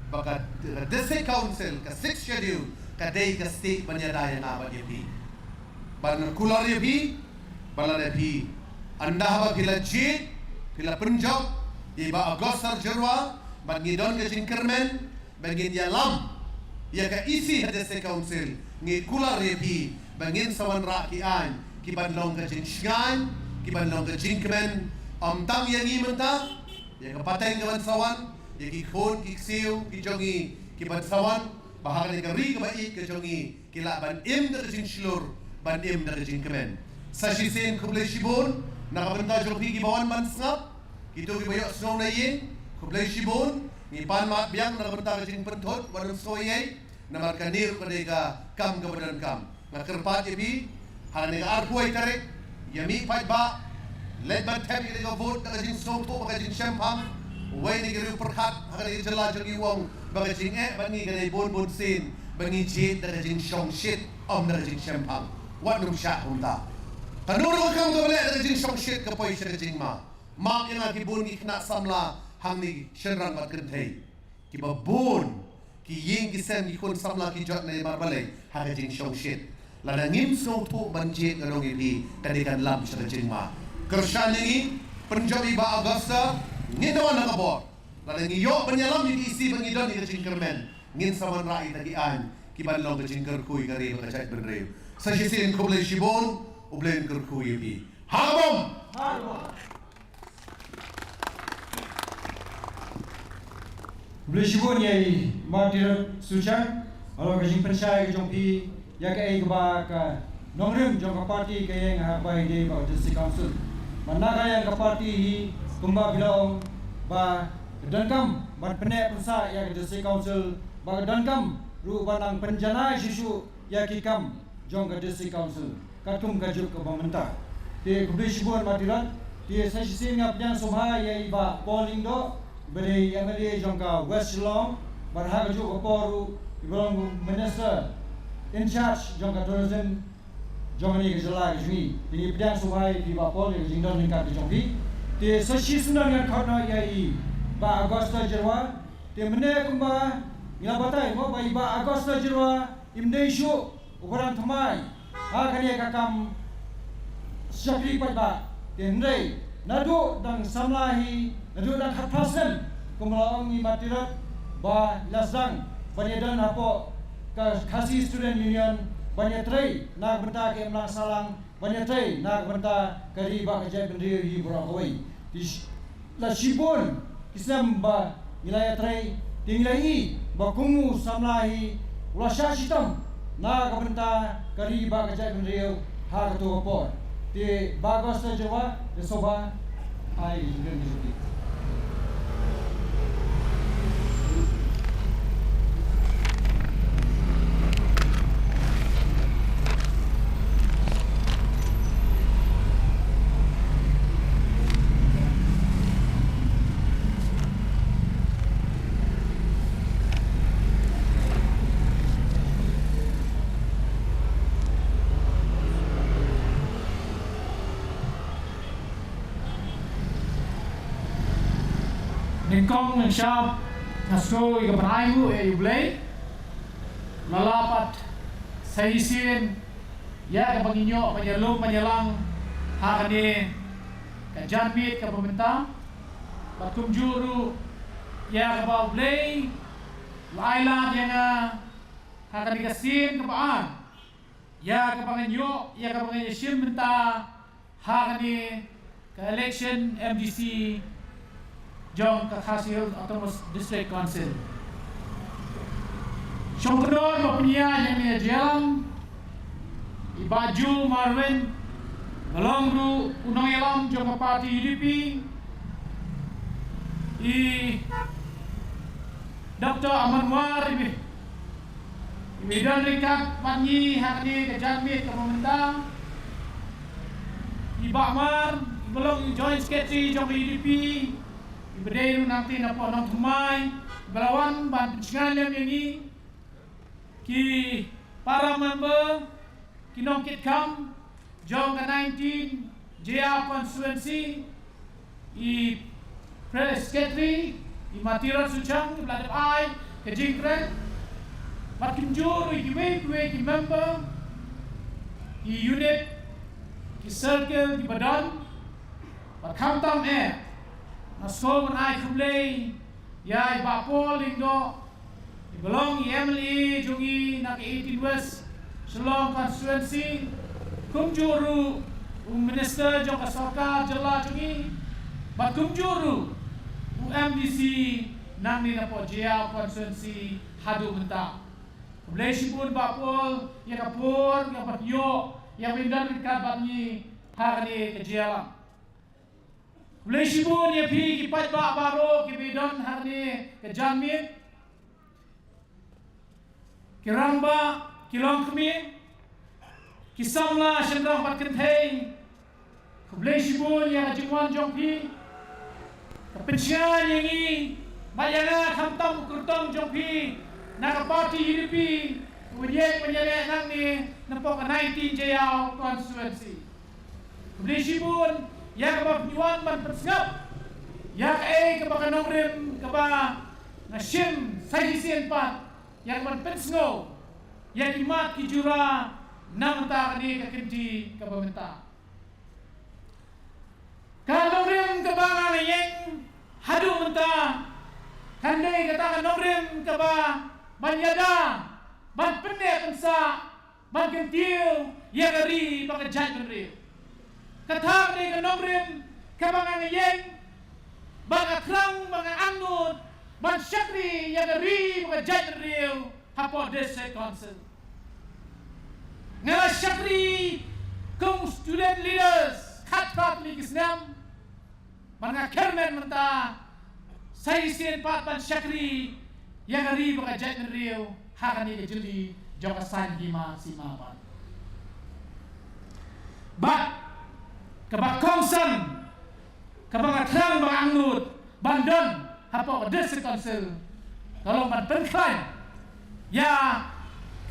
baka district council ka 6 schedule ka day ka state banyadaya na ba yepi ban kular yepi bala yepi anda ba kila jit kila punjab iba agosar jerwa bangi don ka jingkermen bangi yalam ya ka isi district council ngi kular yepi bangin sawan rakian kiban long ka jinsyan kiban long ka jinkmen tang yang imenta ya ka pateng ka sawan ya ki khon ki siu ki jongi kiban sawan bahagan ka ri ka bai ka jongi kila ban im da jinslur ban im da jinkmen sa shisen kuble shibon nakabenta jogi ki bawan man snap kito ki bayo snow na yin kuble shibon ni pan mat biang nakabenta ka jing pentot wadon soyay namar kanir ka de ka kam ka badan kam kerpat yebi hal ni arpuai tarik yami pai ba let ban tem ni go vote ka jing song to ka jing champam wai ni gelu perhat ha ni jela jogi wong ba ka jing ban ni ka bon bon sin ban ni jit da jing song shit da jing champam wat num sha humta kanur ko kam go le da jing song shit ka poi sha jing ma yang ki bon ni kna samla hang ni shenran bat kan thei ki ba bon ki ying ki sem ki kon samla ki jot na mar balai ha jing song shit lada ngim so tu banjit ngadong ibi kadikan lam sa jing ma kershan ni penjobi ba agasta ngidawan na kabor lada ngiyo banyalam ni isi bangidon ni jing kermen ngin saman rai tagian kiban long ka jing kerkui kari ka chat benrew sa sisin kuble shibon ublen kerkui ibi habom Bleshibun yai matir suchan alo ka jing pensai ka jongpi ya ka ai ba ka nongrim jong ka party ka yang ha bai de ba district council mana ka yang ka party hi kumba bilong ba dankam ban pene pensa ya ka district council ba dankam ru banang penjana sisu ya ki kam jong ka district council ka tum ka juk ka bamenta te kubri shibun matiran te sashisi ngap yang sobha ya iba polling do beri MLA jongka West Long barha ju oporu ibrong minister in charge jongka tourism jongani gejala gejmi ini pedang sobha iba polling jingdon lingkap jongki te sashisi nang khana ya i ba Agosta Jerwa te mene kumba ila batai mo ba iba Agosta Jerwa imdei shu ukuran thamai ha kani kakam syakri pada tenrei nadu dan samlahi nadu dan khatrasen kumlaong ni matirat ba lasang banyadan hapo khasi student union banyatrei nak benta ke mlang salang banyatrei nak benta kari ba kajai bendri hi burakoi la shibon kisam ba wilayah trei tinglahi ba kumu samlahi ulasha shitam nak benta kari ba kajai bendri ha tu opor di Agosta Jerwa di Soba ai juga di Ningkong ng shop nasko ikapanaymo iublay lalapat sa isin ya kapanginyo panyalong panyalang hakani kajanmit kapaminta patkumjuru ya kapaublay lailat yang hakani kasin kapaan ya kapanginyo ya kapanginyo minta hakani ka election MDC Jong Kakhasil Autonomous District Council. Syongkedor mapnya yang ni jalan ibaju Marvin ngalongru unang elam jong parti UDP i Dr. Amanwar ibi dan rikat panyi hakni kejanmit ke pemerintah i Bakmar belum join sketchy jong UDP Ibadai nanti napa nang thumai belawan ban pencingan yang ini ki para member ki nongkit kam jong ke 19 JA constituency i press secretary i matiran sucang beladap ai ke jingkret makin jur i ki member i unit ki circle di badan bat kamtam Nasko menai kumlay ya iba polling do belong MLA jungi nak 18 West Selong constituency kumjuru minister jong kasarkar jela jungi bat kumjuru MDC nang ni napo JA constituency hadu menta kumlay sipun ba pol ya kapur ya patyo ya windan kat batni hakani ke JA Blesibun ya pi kipat ba baro ki bidon harni ke jamit kiramba kilong kemi kisamla shendang pat kenthei blesibun ya jingwan jong pi kepensian yangi bayana khamtam kurtong jong pi nak parti UDP kemudian menyelek nang ni nepok 19 JA constituency blesibun ya kaba penyuan ban persngap ya ke kaba kanongrim kaba nasim sahisien pat yang ban persngo ya kimat kijura nang ta kani kakenti kaba menta kanongrim kaba ngayeng hadu menta kandai kata kanongrim kaba banyada ban pendek pensa ban kentiu ya gari bakajat benri Katang ni kanongrim kabangan yeng bang akrang bang angut bang syakri yang dari bang jat riu hapo district council ngala syakri kung student leaders khat ni kisnam bang kermen menta saisien pat bang syakri yang dari bang jat riu hakani kejeli jawasan hima simapan but kaba kongsan kaba ngatang bang angut bandon hapo district council kalau man penklan ya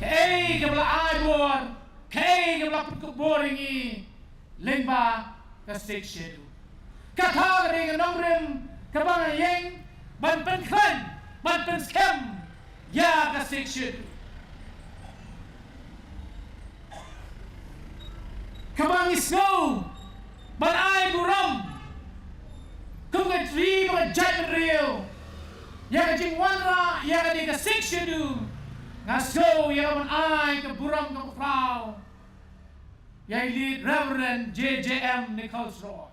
kei kebla aibor kei kebla boringi lengba ka section kata ring nongrem kaba yeng man penklan man penskem ya ka section kaba ngisno ban ai buram kung tri mga judgment real ya jing wanra ya di ka section du ngaso ya man ai ka buram ka frau ya lead Reverend JJM Nichols Roy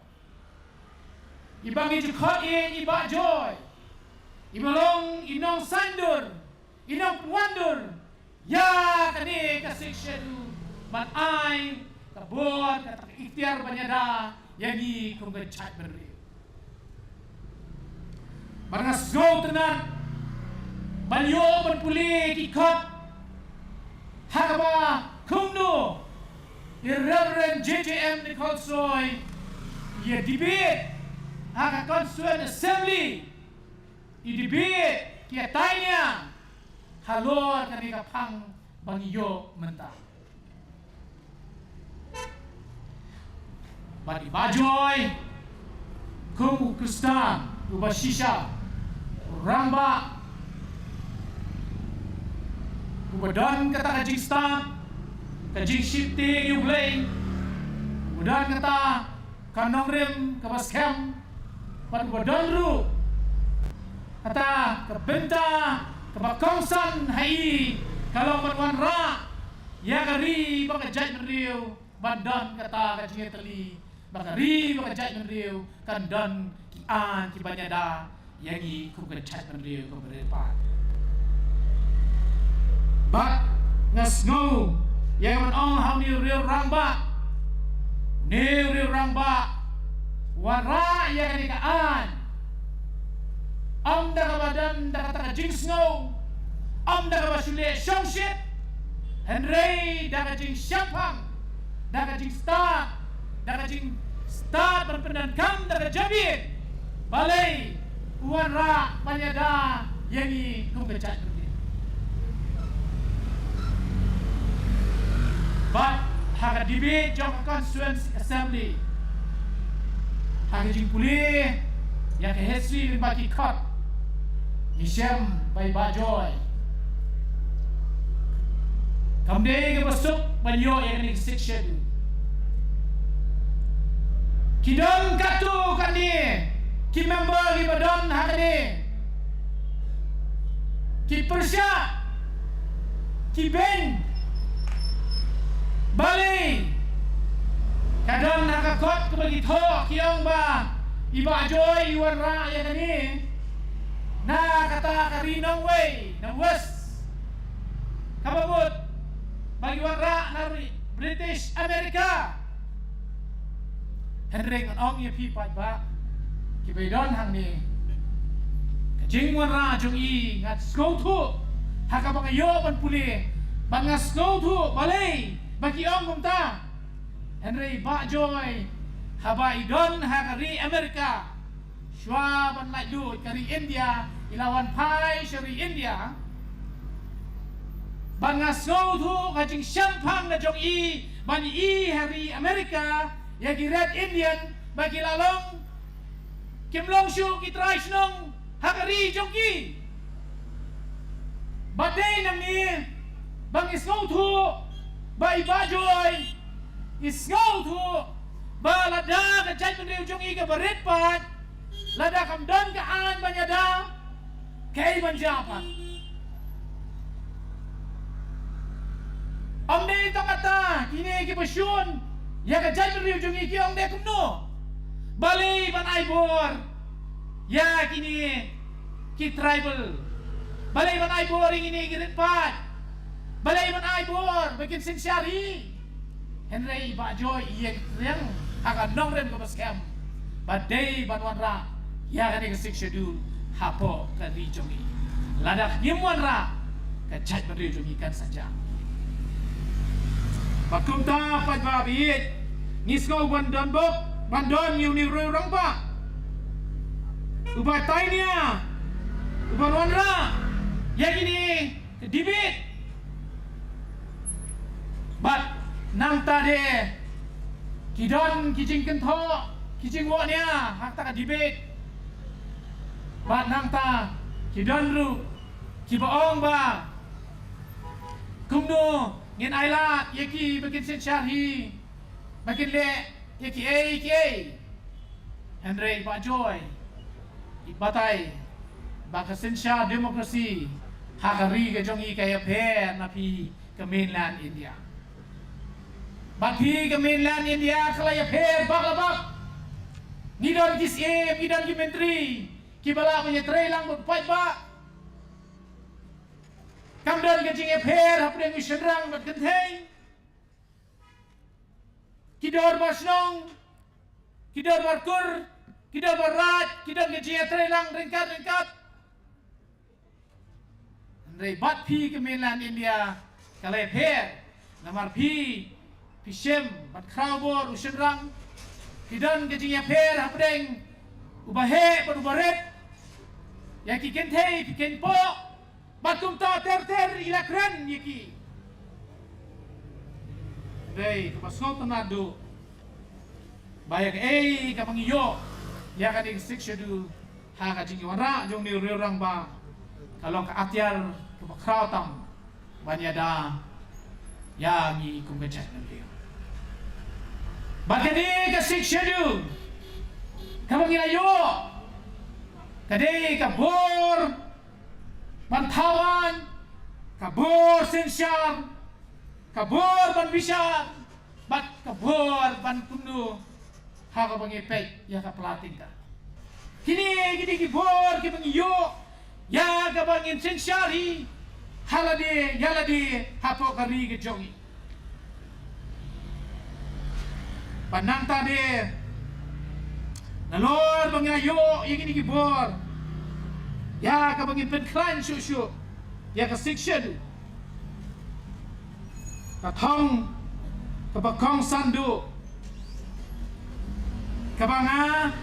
ibang ijukot iba joy ibalong inong sandur inong wonder ya kani ka section du man ai ka buat ka ikhtiar banyada yani kung ka judgment real Marngas go tenan balyo berpuli kikot hakaba kumno Reverend JJM Nichols Roy ia debate haka constituent assembly i debate kia tanya halor kani kapang bangiyo mentah badi bajoy kum kustan ubashisha ramba kemudian kata kajing staff kajing shifting yung blame kemudian kata kanong rim kabaskem kemudian ru kata kebenta kebakongsan hai kalau menuan ra ya kari bakajat meriu bandan kata kajing teli bakari bakajat meriu kandan kian kibanyada yangi kukachat meriu kuberepat but ngasngo yang man ong ham ni real rangba ni real rangba wara yang kaan am daga badan daga taka jing snow am daga basule shongshit henry daga jing syapang daga jing start berpendan kam daga jabit balai uan ra panyada yangi kukachat meriu but haka debate jong constituent assembly haka jing puli yang ke history rin baki kot Nishem by bajoy kamde ke besuk banyo yang ni section kidon katu kani ki member ki badan hakani ki persya ki ben bali kadang nakakot ko bagi tho kiyong ba iba joy iwan ra ya kani na kata karinong way na west kababot bagi wan ra na British America henreng ong ye pi pa ba kibaydon hang ni kajing wan ra jong i ngat sko thu hakabang yo ban puli bangas sko thu balay bagi ong kumta henry ba joy habaidon hakari Amerika shwa ban lai lu kari India ilawan pai shari India bangas sko thu kajing syampang na jong i ban i hari Amerika yagi red Indian bagi lalong Kim Long Shu kitrai snong hakari jongki badai nang ni bang isngau thu ba ibajoy isngau thu ba lada ka jai pendeu jongi ka baret pat lada kam dan ka an banyada kai banjapat amde takata kini ki pasyun ya ka jai pendeu jongi ki amde kumno balay ban aibor ya kini ki tribal balay ban aibor ini girit pat balay ban aibor bikin sinsyari henry ba joy iya yang akan nongren ko baskem badai ban wanra ya kani ka sikshadu hapo ka rijongi ladak nyimwanra ka jaj ban rijongi kan saja bakum ta pat babit ngisgo ban donbok bandon uni orang pa ubah tainya ubah wanra ya gini debate but nang tade kidon kijing kentho kijing wo nia hak ta debate but nang ta kidon ru kibaong ba kumno ngin aila yeki bakin sen syarhi bakin le yeki Henry Pak Joy batai baka sen syar demokrasi hakari ke jongi kaya pher na pi ke mainland India bapi ke mainland India kalaya pher bak ngidon kis ngidon ki menteri ki bala punya lang berpai ba kamdan ke jing pher hapde mi senrang bat kenthei kidor basnong kidor barkur kidor barat kidor ke jing lang ringkat Andrei bat pi ke mainland India kalaya pher namar pi shem bat krawbor usenrang kidon ke jing pher hapdeng ubahe bat ubaret yaki kenthei pi kenpo batum ta ter ila kren yaki dei kapasno tanado bayak kapangiyo ya ka ding sikshedu ha ka jingi wara jong ni rang ba kalong ka atyar ka kratam banyada ya ngi kumbecha nalio bakani ka sikshedu kapangiyo kadai ka bor Bantawan, kabur sensyar, kabur ban bisa, bat kabur ban kundu, haka pangipek ya ka pelating ka. Kini kibor kibangiyo, ya ka bangin sensyari, yaladi hapo kari ke jongi. Panang tade, nalor bangayo yang ini kibor. Ya ka bangin penklan syusyu ya ka sikshedu ka thong ka bakong sandu ka banga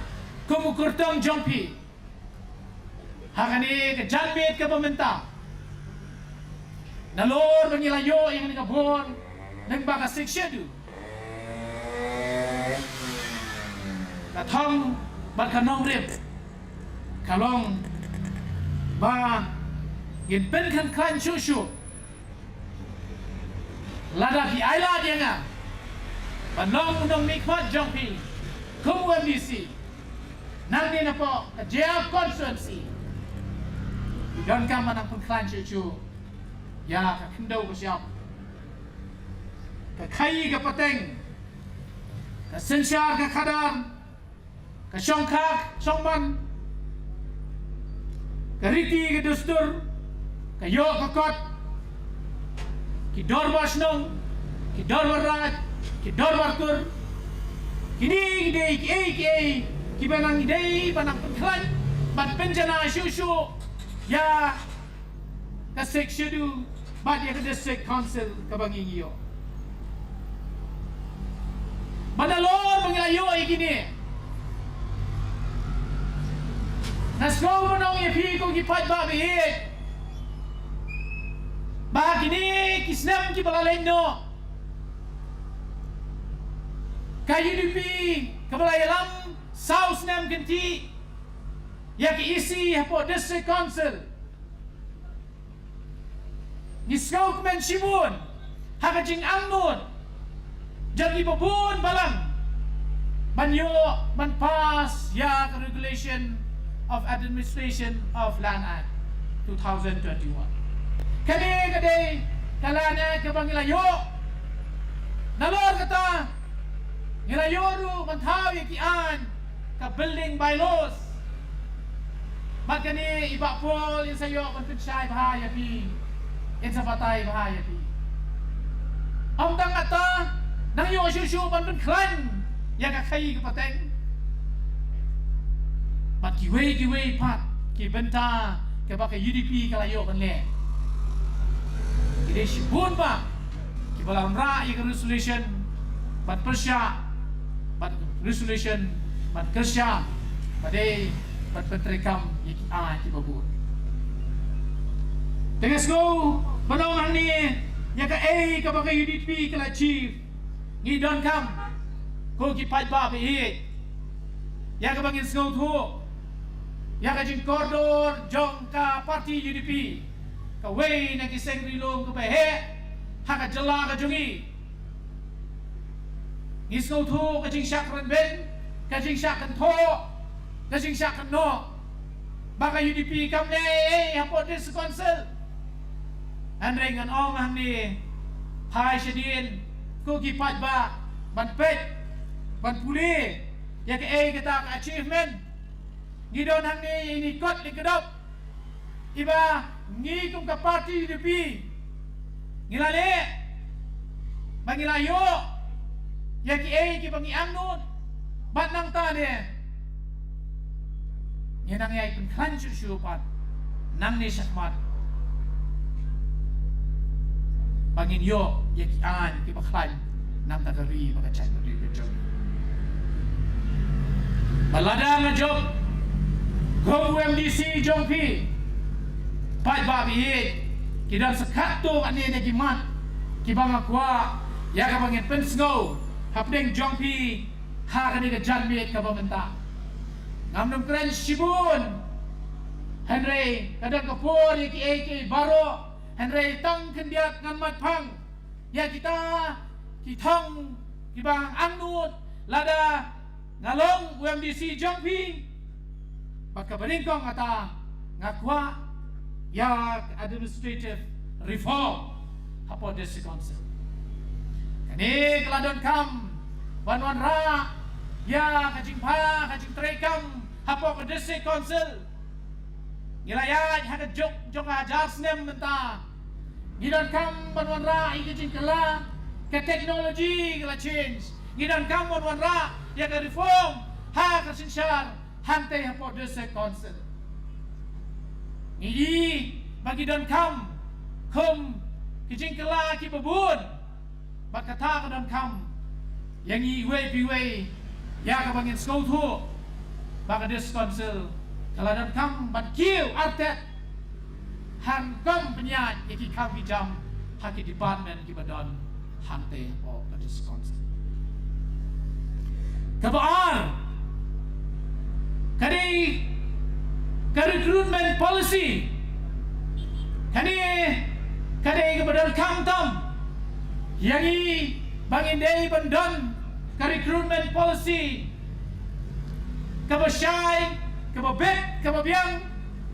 kumukurtong jompi hakani ka janmit ka pamenta nalor bangilayo yang ni ka bon nang baka sikshedu ka thong bat ka nongrip kalong ba yin pen kan klan shushu lada pi aila dia nga panong nong mikmat jongpi kum MDC nang ni na po JF constituency don ka manang pen klan shushu ya ka kindo ko siya ka kai ka pateng ka sensyar ka kadar ka syongkak syongman kariti ke dustur kayo kakot kidor basnong kidor barat kidor barkur kini ki kibanang idei panang pengklan bat penjana syusyu ya kasek syudu bat ya ke district council kabangingiyo badalor mengilayo ikini Nasgo mo nong ipi ko gipat ba bihit. Ba kini kisnam ki balalay no. Kayu dipi kabalayalam South Nam Kinti ya ki isi hapo district council. Nisgaw kumen shibun hakajing angnod jagi babun balang banyo manpas ya ka regulation of Administration of Land Act 2021. Kadi kalana kabangilayo nalor kata ngilayoru mantaw yakian ka building bylaws magkani ibapol insayo konpensay bahaya pi insa patay bahaya pi amdang ata nang yo syusyu ban klan ya ka kai ka pateng bat kiwei pat ki benta ke baka UDP kalayo kan le ide shibun ba ki balam ra resolution bat persya bat resolution ban kerja pada ban penterikam yang kita babur. Tengah go menong ni yang ke ke bagai UDP ke chief ni don kam ko ki pat ba be yang ke bangin sngau thu yang ke jing koridor jong ka parti UDP ka wei na ki seng rilong ke he ha ka jela ka jungi ni sngau thu ka jing syak ran ben ka jing syak kan tho ka jing syak kan no bagai UDP kam ne hapo dis council Andrei ngan ong hang ni hai sedin ko ki pat ba ban pet ban puli ya ke kita ka achievement ngidon hang ni ini kot li kedop iba ngi kum ka parti UDP ngilale bangilayo ya ki bangi angnut bat nang ta ne nang yai pen khan chu pat nang ni sakmat bangin yo yang kian ki baklan nam tagari baka chat dari bejo balada ngajob go MDC jongpi pat ba bi kidan sekat tu ane ne gimat ki bang akwa ya ka bangin pensgo hapdeng jongpi ha ka ni ka janmi ka bamenta ngamnum kren shibun Henry kadang kapur ki AK baro Henry tang kendiat ngan mat pang ya kita kitang kibang angnut lada ngalong UMDC jongpi baka balingkong ata ngakwa ya administrative reform hapo desi council kani keladon kam wanwan ra ya kajing trekam hapo desi council nilayat haka jok ajar snem menta ngidan kam banwan ra ikijin kala ke teknologi kala change ngidan kam banwan ra ya ka reform ha ka sinsyar hante hapo dese council ngidi bagi dan kam kijin kala ki babun bakata ka dan kam yang iwe piwe ya ka bangin skautu baka dese council kalau dan kam ban kiu artet hang kam penyat iki kam bijam haki department ki badan hante o kadis council kabar kadi recruitment policy kadi ke badan kam tam yangi bangin dei bandan recruitment policy kabasyai kababet kababiang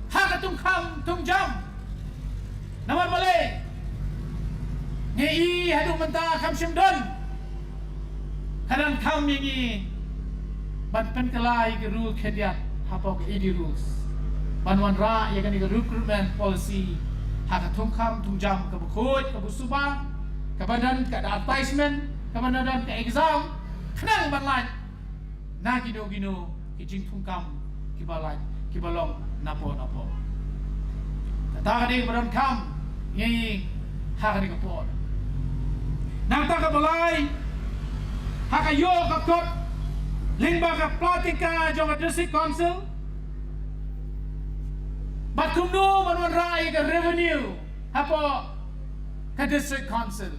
haka tungkam tungjam naman balik ngi hadu menta kam simdon kadang kam ngi ban penkelai ke rule khediat hapo ke idi rules banwan ra ya kan ke recruitment policy haka tungkam tungjam kabukut kabusubang kabadan ka advertisement kabadan ka exam kenang banlan na gino kijing tungkam kibalong napo tata di badan kam ngi haka di kapor nang ta kabalai haka yo kakot lingba ka platika jong district council bakumno manwan rai ka revenue hapo ka district council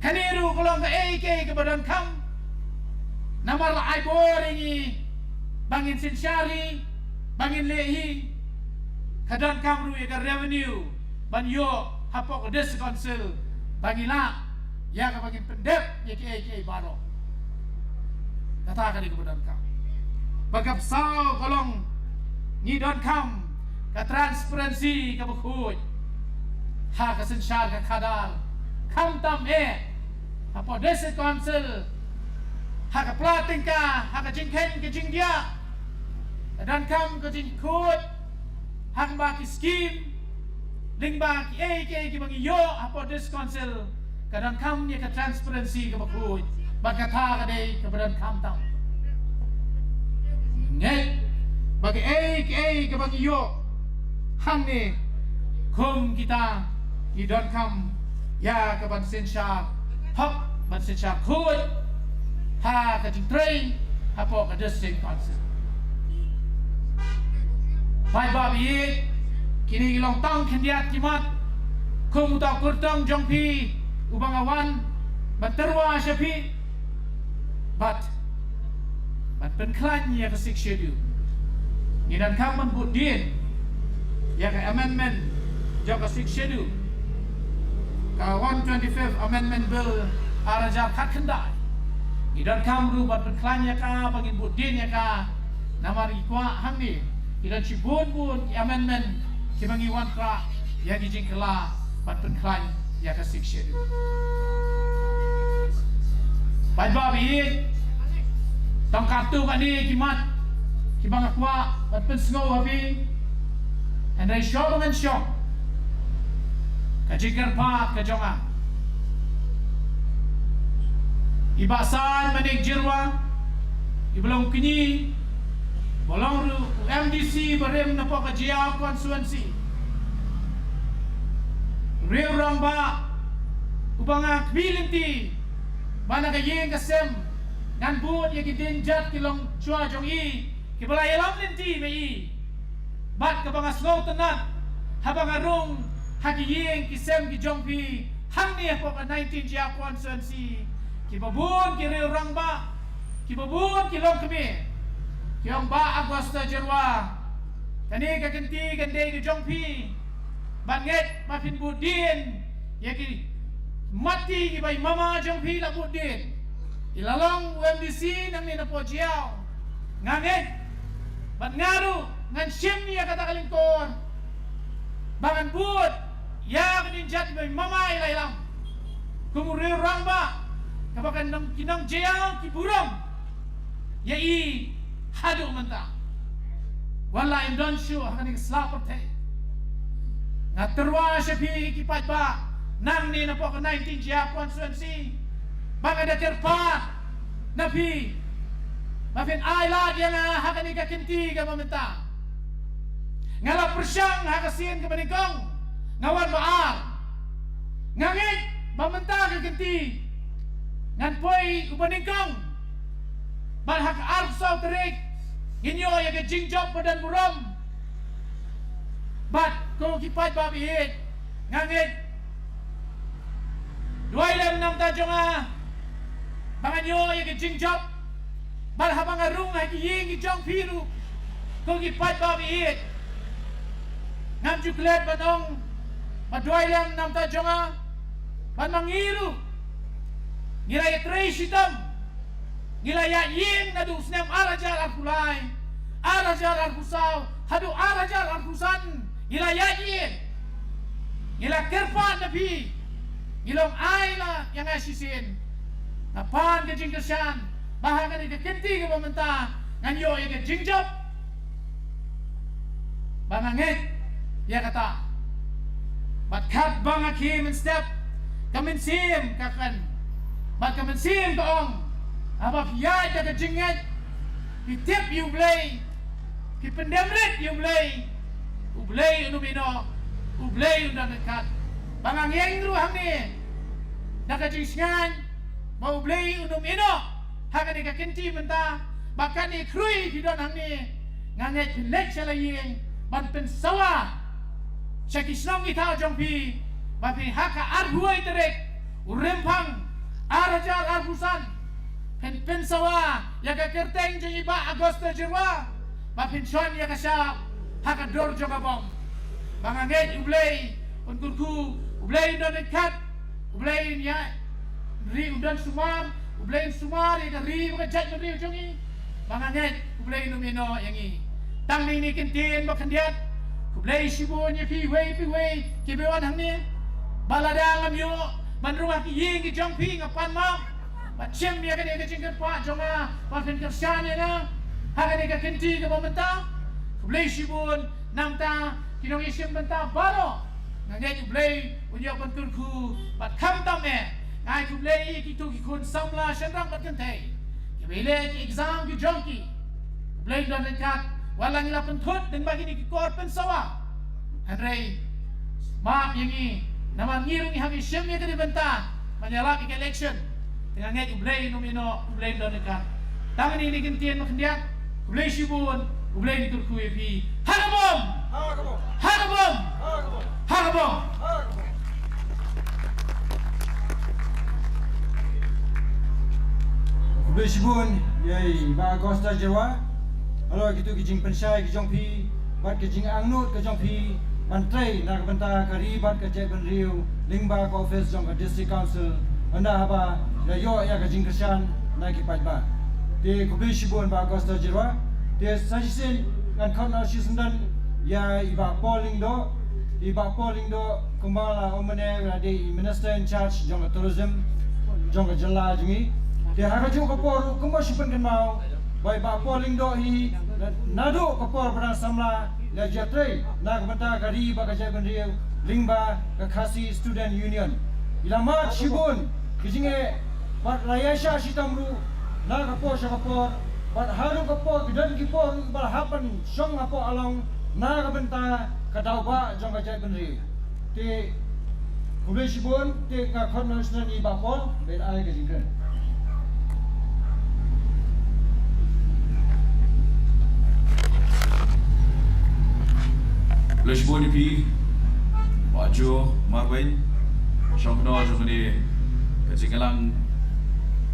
kaniru kolong ka AK ka badan kam namar la ai boringi bangin sinsyari bangin lehi kadang kamru ya revenue ban yo hapo ko des council bangila ya ka bangin pendep ya ki baro kata ka di kemudian kam bagap sao kolong ni don kam ka transparency ka bukut ha ka sinsyar ka kadar kam tam hapo des council ha ka plating ka ha ka jingken ka jingdia dan kam ke jing kut hang ba ki scheme ling ba ki ki bagi yo apa this council kadang kam ni ke transparency ke bakut bakata ka dei ke badan kam tam ngai bagi ke bagi yo hang ni kum kita di don kam ya ke ban sensha hok ban sensha kut ha ka jing train hapo ka district council. Pai babi kini ilong tang kendiat kimat kumuta kurtang jongpi ubangawan baterwa syapi but penklan ya ke 6 schedule idan kaman budin ya ke amendment ja ke 6 schedule ka 125th amendment bill araja kakendai idan kamru bat penklan ya ka bangin budin ya ka namari kwa hangni idan cibun amendment kibangi wan ka ya gijing kela bat penklan ya ke 6 schedule pai babi tang kartu kat ni kimat kibang akwa bat pen snow habi and I show dengan shock kajigar pa kajonga ibasan manik jirwa ibalong kini bolong ru MDC barem napa kajia konstituensi real ramba ubanga kbilinti mana kayeng kasem nan buat ya gidin jat kilong chua jong i kibalay alam linti mai bat ka banga slow tenat habang arung hagiyeng kisem ki jong pi hangni po ka 19 jia konstituensi kibabun kiril rangba kibabun kilong kami kiyong ba Agosta Jerwa kani ka ganti gande ki jong pi banget mafin budin ya ki mati ki bay mama jong pi la budin ilalong UMDC nang ni na po jiaw nganget bat ngaru ngan sim niya kata kalingkor bangan bud ya kaninjat bay mama ilailang kumuril rangba kabakan nang kinang jiaw kiburam ya i hadu menta wala indon shu hakani slapate ngaterwa syapi kipat ba nang ni na po ka 19 jia konstituensi bang ada terpa nabi mafin ayla dia nga hakani ka kinti ka mamenta ngala persyang hakasin ka baningkong ngawan baal ngangit mamenta ka kinti ngan poy ubaningkong ban hak arf saw terik ginyo ya ka jingjob padan buram bat ko kipat babi hit ngangit duay lem nam tajonga banganyo ya ka jingjob ban habang arung ha kiying jong piru ko kipat babi hit ngam juklet badong baduay lem nam tajonga ban mangiru ngilaya trey sitam ngilaya yin nadu snem arajar arkulay arajar arkusaw hadu arajar arkusan ngilaya yin ngila kerpan nabi ngilong ayla yang asisin napan ke jingkersan bahagan ika kenti ke pementa nganyo ika jingjob bangangit ya kata batkat bangakim step kaminsim kakan bat kaminsim toong apa piyay ka jinget pitip yung blay pipendemrit yung blay unumino ublay yung nanakat bangangyeng ruhang ni nakajingsingan maublay unumino hagan ikakinti menta bahkan ikrui hidon hang ni nganget pilek salaying ban pensawa syakisnong itaw jongpi bapi haka arhuay terek urempang arajar arhusan pensawa yaga kerteng jeng iba Agosta Jerwa mapin son yaga siya hakador jogabong banganget ublay unkurku ublay donekat ublay niya ri udan sumar ublay sumar yaga ri makajat ng ri jongi banganget ublay numino yangi tangling ni kintin makandiat ublay sibon ya piway kibewan hangni baladang amyo manrumah kiying jong pi ngapan mau macam dia kan dia jingkat pak jonga pafen kersan na hagan dia kenti ke pementa blay sibun namta kinong isim benta baro ngangai blay unya penturku bat kam tame ngai ku blay kitu kikun samla sendang bat kentai kebele ki exam ki jonki blay dan dekat walang ila pentut dan bagi ni kor pensawa andrei maaf yangi nama ngirung hagi sim ya ke benta menyalak election dengan ngai ublay numino ublay donekat tangan ini kentian makandiak boleh sibun boleh diturku epi harabom harabom harabom Boleh sibun yai ba Costa Jawa. Kalau gitu kijing pensai kijong pi, bat kijing angnut kijong pi, bantrai nak banta kari bat kecek benriu, lingba ke office jong ke district council. Anda apa ya yo ya kijing kesan nak kipat ba. Di kubli sibun ba Costa Jawa. Di sajisin ngan kau sisendan ya iba polling do kembala omene di minister in charge jong tourism jong jela jungi. Dia harga juga kapor kembali simpan kenal. Baik ba polling do hi nado kapor pada samla la jatrai nak banta kari ba kajai benriu lingba ka khasi student union. Ilamat sibun kijinge bat rayasha sitamru na kapor sa kapor bat haru kapor bidan kipor ba hapan song apo along na ka banta kadau ba jong kajai benriu. Ti kubli sibun ti ka khon national ni ba pol ben ai ke jingkan. Leshbon pi Wajo Marwin Shongno Jongni Kajingalang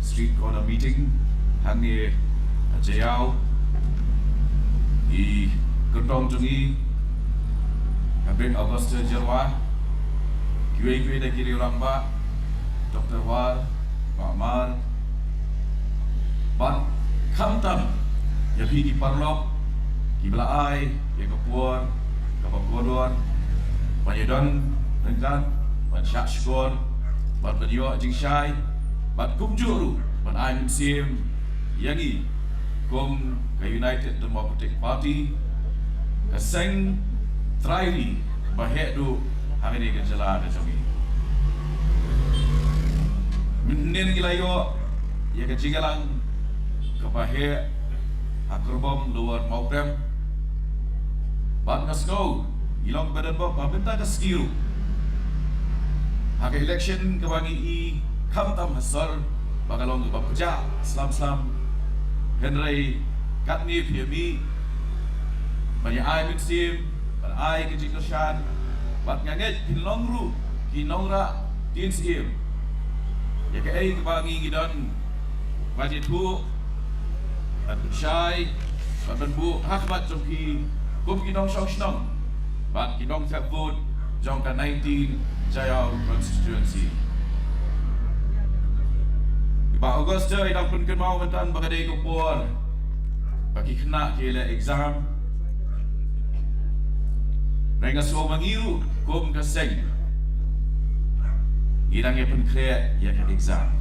Street Corner Meeting Hangi Jayao I Gentong Jungi Kabin Augusta Jerwa Kue da kiri orang ba Dr. War Pak Mar Ban Kamtam Yapi ki Parlok Ki Belaai Ki Kapuar Kapal Kodor, Panyedon, Rengkan, Pan Syak Syukur, Pan Penyok Jingsyai, Pan Kumjuru, Pan Aimin Sim, Yangi, Kum ke United Democratic Party, ke Seng Trairi, Bahek du, hari ini ke Jelah ke Jongi. Menin gilayo, ya ke Jingalang, ke Bahek, Hakerbom luar Mauprem, Ban kasno, ilang badan bo, pabenta kaskiru. Hak election kewangi I kamtam hasar, bagalong bapuja, slam, Henry katni piami, banyak ai mitsim, banyak ai kejikoshan, bat nganget pinlongru, kinongra tinsim. Ya ke ai kewangi gidan, banyak tu, bat syai, bat benbu hakbat jomki. Kum kinong shnong, bat kinong tak vote jongka 19 Jayau constituency. Ba Augusta idang pun kenal mentan bagadai kupur, bagi kena kira exam. Renga so mangiru kum kaseng. Idang ye pun clear ya ke exam.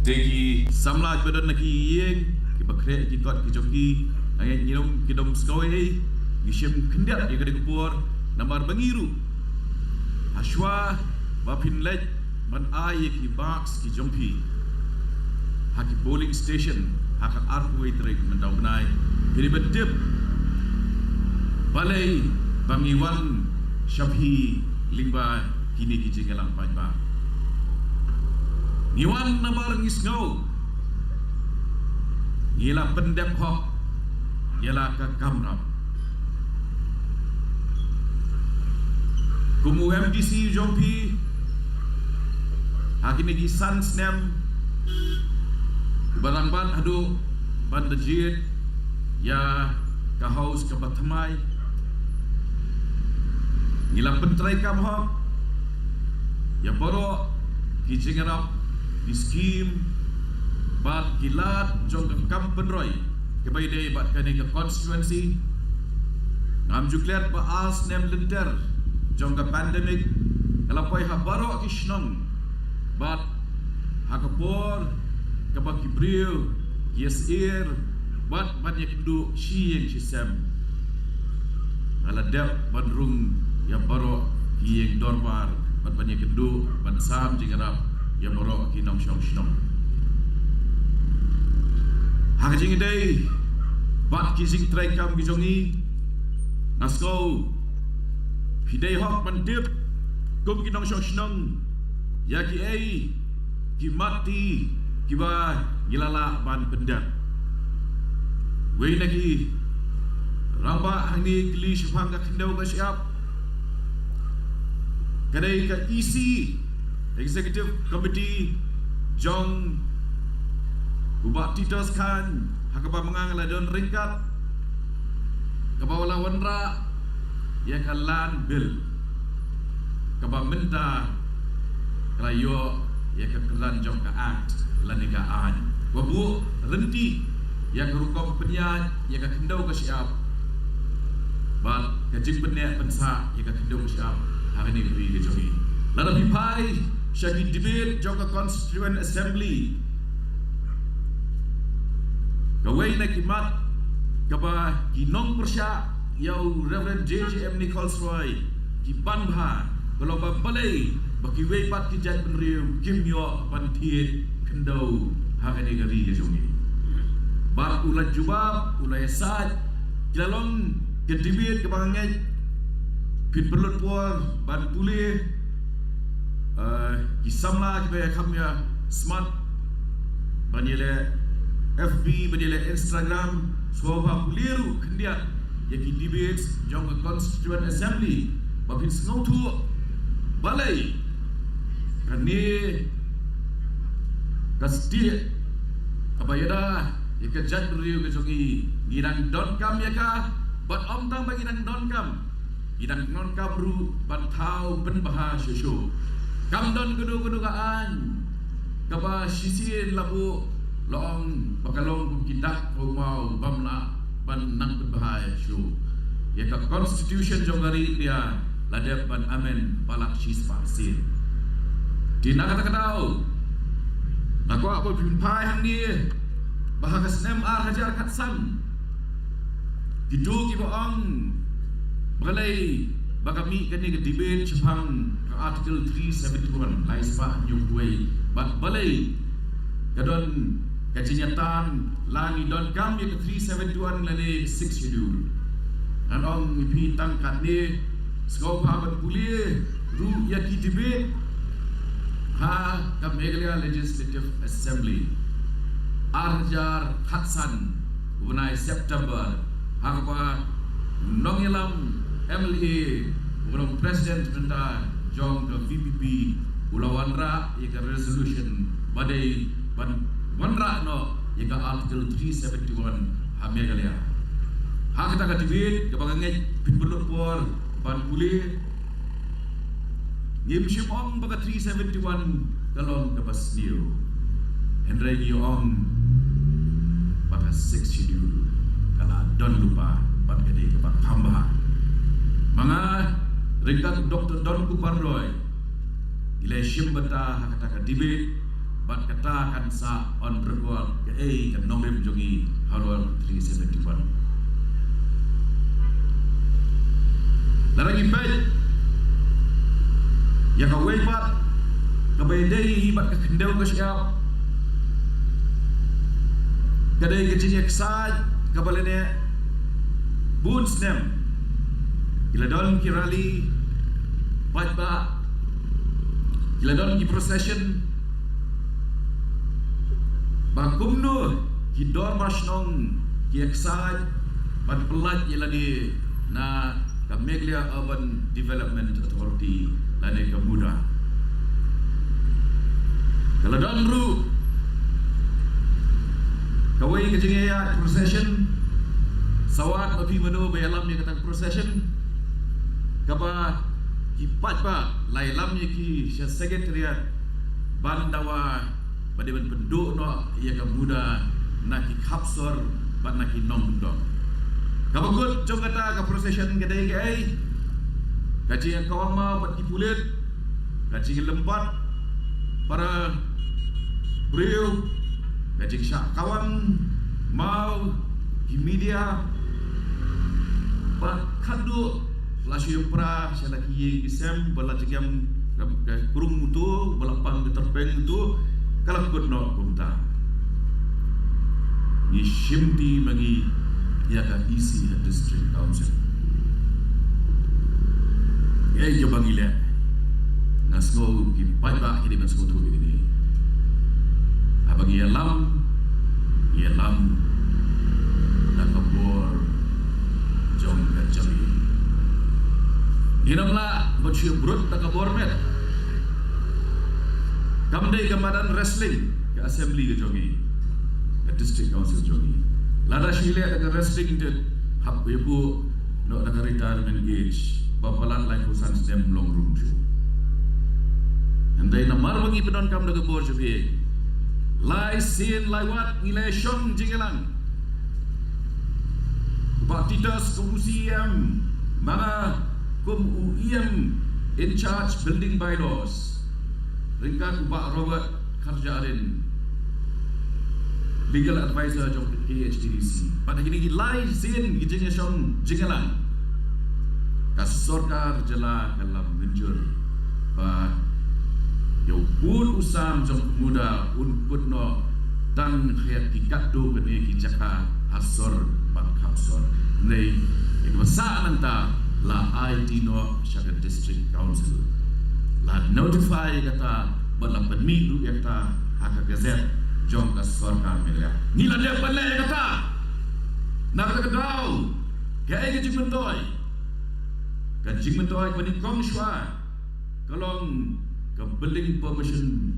Degi samlaj badan lagi yeng, kita clear kita joki. Ayat nyilum kidom skawai gishim kendat yang kada kupur namar bangiru Ashwa bapin lej ban ay ki box ki jompi haki bowling station haka arkway trek mendau benai pilih bedip balai bangiwan syabhi lingba kini ki jingalang pajba niwan namar ngisngau ngila pendep hok ialah ke Kamram. Kumu MDC Jompi Hakini Gisan Snem Barang ban adu ban dejit ya ke haus ke Batamai Nila pentrai kam hok ya borok kijingarap di skim bat kilat jong ke kampenroy kebai day bat kani ke constituency ngam jukliat ba as nem lenter jong ke pandemic kalapoi ha barok kishnong bat hakapor ke ba kibril yes air bat banyak du shiyeng shisem ala dep bandrung ya barok kiyeng dorbar bat banyak du ban sam jingarap ya barok kinong shnong hakajing day bat kizing try kam gijongi nasko hidai hok mandip kum kinong shnong ya ki ai ki mati ki ba gilala ban pendat. Wei lagi ramba hang ni kli syafang ka kendau ka siap. Kadai ka EC Executive Committee Jong Ubak Titos Khan hakaba mangangala don ringkat kabawala wanra ya kalan bil kaba minta kalayo ya kekelan jong ka act lanika an wabu renti ya kerukom penyat ya ka kendau ka siap ba ka jimpennya pensa ya ka kendau ka siap hari ni beri ke jogi lada pipai syagi debate jong ka Constituent Assembly kawai na kimat kaba kinong persya yau Reverend JJM Nichols Roy kiban bha kalau balai bagi wei pat ki jan penriu kim yo pantiet kendau hakane gari ke jongi bar ulat jubab ulai sat jalan kedibit ke bangai pin perlut por ban pulih kisamla ki kamya smart banile FB banile Instagram soba puliru kendia yaki debates jong Constituent Assembly babin snautu balai kani kasti abayada yaka jat riu ke jogi girang donkam yaka bat omtang bagi girang donkam ru ban thau ben baha shushu kam don gudu gaan kaba sisin labu long bakalong kidak mau bamla ban nang berbahaya syu ya ka constitution jongari dia ladep ban amen balak shis pasir di nak kata kadau nak apa pun pai hang ni bahaka snem ar hajar katsan didu ki boong balai bagami kani ke debate chapang article 371 lai spa nyuwei bat balai kadon kajinyatan langi don kam ye 371 lane 6 schedule anong ipi tangkat ni skop haban pulie ru ya ki debate ha ka Meghalaya Legislative Assembly arjar khatsan bunai September hangpa nongilam MLA ulong president benda jong ke VPP ulawanra ye ka resolution badai ban wanra no yaka article 371 ha Meghalaya ha kita ka debate ka bangangai pinbelot por ban pulih ngim shimong baka 371 kalong ka basniyo henry giong baka 6 schedule kala don lupa ban kadai ka tambah mga ringkat Dr. Don Kuparroy ilay shimbata ha kata ka debate bat kata kan sa on record ke kan nongrim jongi halor 371 larang ipai ya ka way pat ka baydai hibat ka kendau ka siap kadai ke jinyak sa ka balene bunsnem ila don ki rally pat ba ila don ki procession bagumno hidor masnong kieksad ban pelat yelani na ka Meghalaya Urban Development Authority lani ka muda kalau don ru kawai ke jingaya procession sawat mapi mano bayalam ni katang procession kaba hipat ba lailam ni ki secretariat bandawa badiban penduk no ia ka muda nak kapsor ban nak nom dong kabagut jong kata ka procession kedai kai kaji yang kawama bat dipulit kaji lempat para beliau kaji syak kawan mau di media bat kadu lasyu pra selaki ye isem bala jegam kurung mutu balapang terpeng itu kalau kau nak kumta, ni shimti bagi ya kan isi district council. Yo bagi le, nasgo ki pai ba kini nasgo tu begini. Abagi alam ialam nakabor jong kajami. Inamla macam brut nakabor met. Kamdai kamadan wrestling ke assembly ke jongi, ke district council jongi. Lada sile ke wrestling itu hab ibu no nak retirement age, bapalan like usan stem long room show. Andai namar bagi penon kam nak bor jobi. Lai sin lai wat nilai syong jingelang. Baktidas kemusiam mana kum UIM in charge building bylaws. Ringkan Pak Robert Karjarin, legal advisor jong KHDDC. Pada kini lai sin gijengnya syong jingelang. Kasorkar jela kalam menjur ba yo pun usam jong muda unput no dan khayat kikat do kene kijaka hasor bang kapsor nei itu sa nanta la ID no Shaka District Council la notify kata balam pemilu kata hak gazet jong kasorkar melia nila dia panai kata nak kedau gaya kecik mentoy kecik mentoy bani kong shwa kalong ke building permission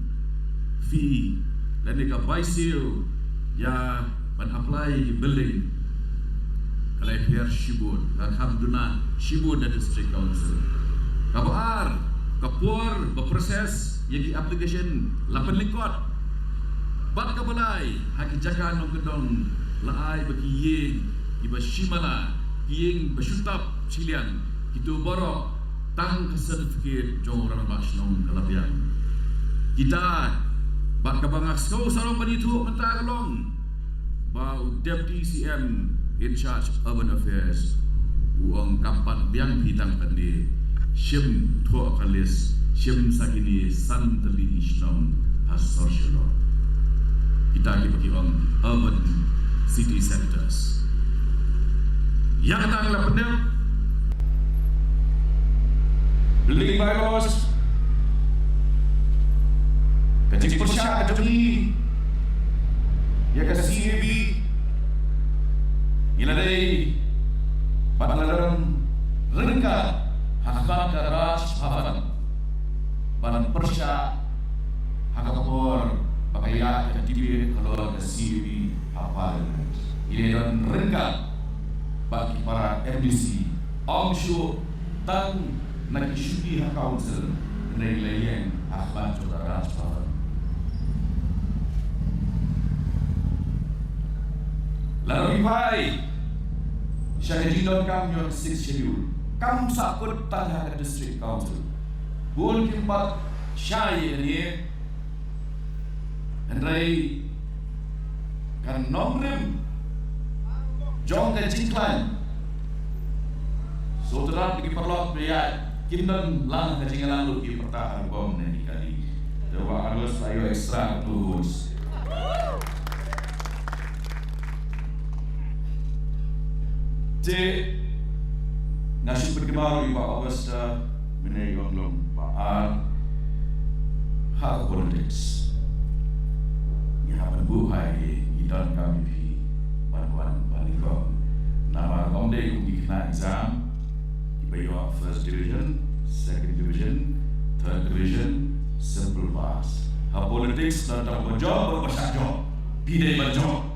fee dan ka baisio ya ban apply di building kalau biar shibun alhamdulillah shibun dan district council kabar kapur berproses yang application 8 lingkot bat kabalai haki jakan no gedong laai bagi yeng iba shimala yeng besyutap cilian itu borok tang sertifikat jong orang basnong kelabian kita bak kabangak skau sarong panitu mentah long bau deputy CM in charge urban affairs uang kampat biang bidang pandi shim tho kalis shim sakini santali islam hasor shelo kita bagi orang urban city centers yang tang la pendem building bylaws kecik persyak kecik ya kasi CAB iladai batlaran rengka hakak karas hafalan balan persyak hakak kapor pakaian ketibi kalau ke CAB hafalan iladai rengka bagi para MDC ongshu tang nak isubi hak council nilaian akhbar saudara saudara. Lalu ipai syahidon kam yon 6 schedule kam sakut tanah district council bun kimpat syai ni andai kan nomrem jong ke jingklan saudara pergi perlok pria Kindan lang kacing lalu ki pertahan bom ni kali. Dewa harus ayo ekstra terus. Je nasi berkemar iba Augusta menai gonglong baar hak politics. Ya berbuhai idan kami pi bantuan balikong. Nama komdei dikena exam. Bayo first division, second division, third division, simple pass. Ha politics dan tak berjob berpasak job. Pidai berjob.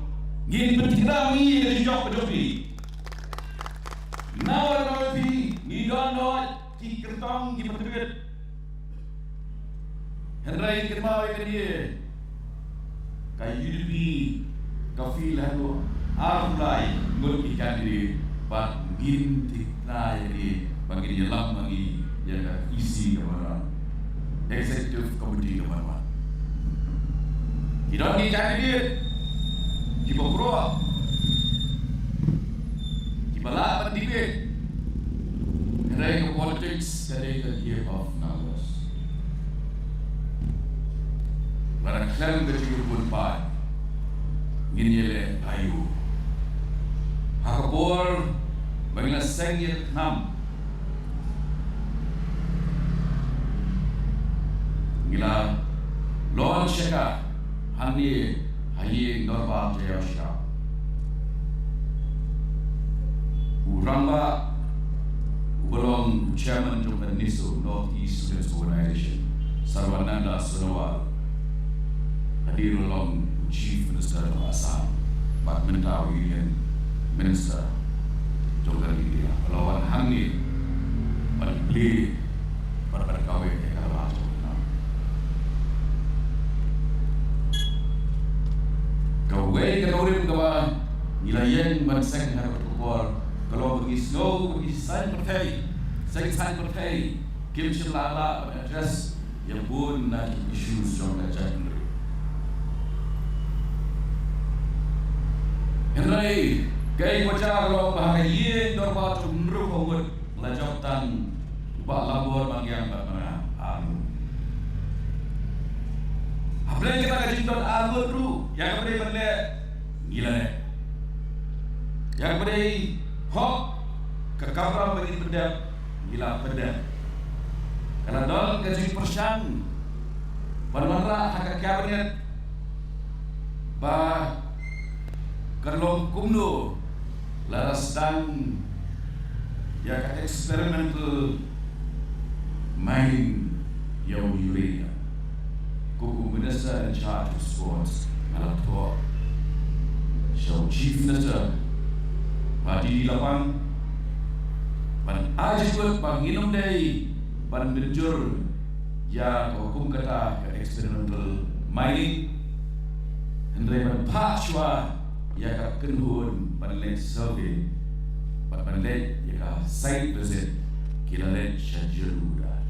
Ngin bertikram ni dari job berjobi. Nawar nopi, ngidon not ki kertong ki bertuit. Henry kermau ke dia. Kai UDP kafil halo arulai ngut ikan diri bat ngin tikna jadi bagi jelam bagi yang isi kemana executive committee kemana kita ni candidate kita pro kita lah debate dari politics dari year of numbers barang klaim kecil pun pai ingin yele ayu hakapor bagla sengir nam gila lon shaka hani Hayeng normal jaya syah. Uramba belum chairman Jumpa NISO North East Students Organization Sarwananda Sonowal hadir dalam Chief Minister Assam Menteri Union Minister Jogja India lawan hangit beli pada kawe kalau kawe urim kawa nilayan banseng harap kupor kalau bagi snow bagi sign berpay kim lala address yang pun nak issues Jogja India. Henry, kay wajar lo bahagian dorba tumru kawat lajautan bak labor bagian bakna alu. Apalagi kita kaji dot alu tu, yang beri benda gila ni. Yang beri hok kekabram bagi benda gila benda. Kalau don kaji persang, panwara hak kabinet bah Kerlong kumno laras dan ya experimental mining yang urea. Kuku Minister in charge of sports Malaktor. So Chief Minister Badi Lapang ban ajut bang inum day ban menjur ya hukum kata ke experimental mining hendai ban paswa ya ka kenhun panlet survey panlet ya ka site visit kilalet shajuruda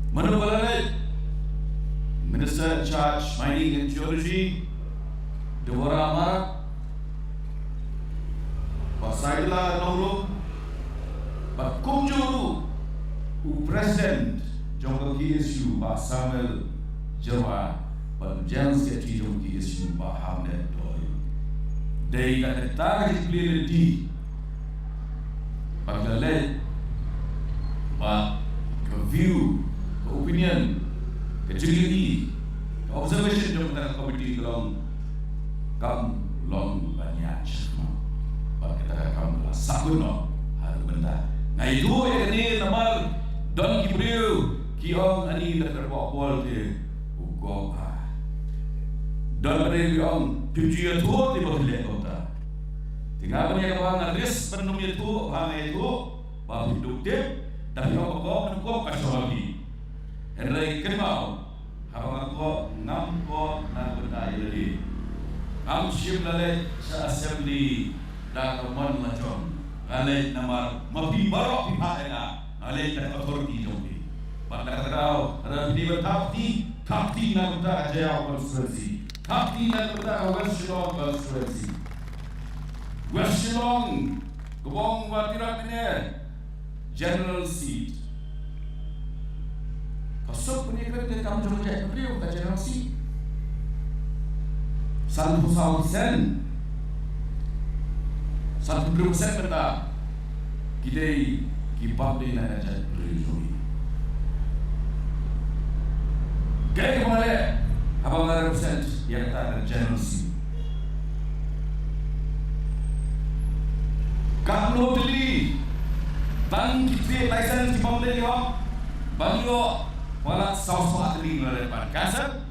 manubalalet Minister in charge mining and geology Dewara Amara Pasaila Nauru Bakumjuru President Jongga KSU Pak Samuel Jawa General Secretary Jongga KSU Pak Hamid Dari kata dipilih di bagaimana ke view, ke opinion, ke cerita, ke observation dalam tengah komiti long banyak cuma bagaimana kamu sakun no hal benda. Nah itu yang ini nama don kibriu kiong ani dah terbawa di ukop. Don beri kiong tujuan tu di bawah lihat kota. Tinggal punya kawan risk penum itu, hang itu, bahu produktif, tapi orang kau lagi. Henry kenal, abang kau nampak nak berdaya lagi. Am ship lalai sa assembly dah keman macam, lalai nama mapi barok pihak ena, lalai tak authority jombi. Pada kau, ada di tapti nak berda jaya konstitusi. Tapti nak berda West Shillong konstitusi. West Shillong, Kebong Watirak ini General Seat. Kasut punya kerja kamu coba cek beliau ke General Seat. Satu persen benda kita kipap di nak cek beliau. Gaya kemana? Abang represent yang kata General Seat. Kalau beli bang kita license di bawah dia, bang yo wala saus-saus atli melepas kasar.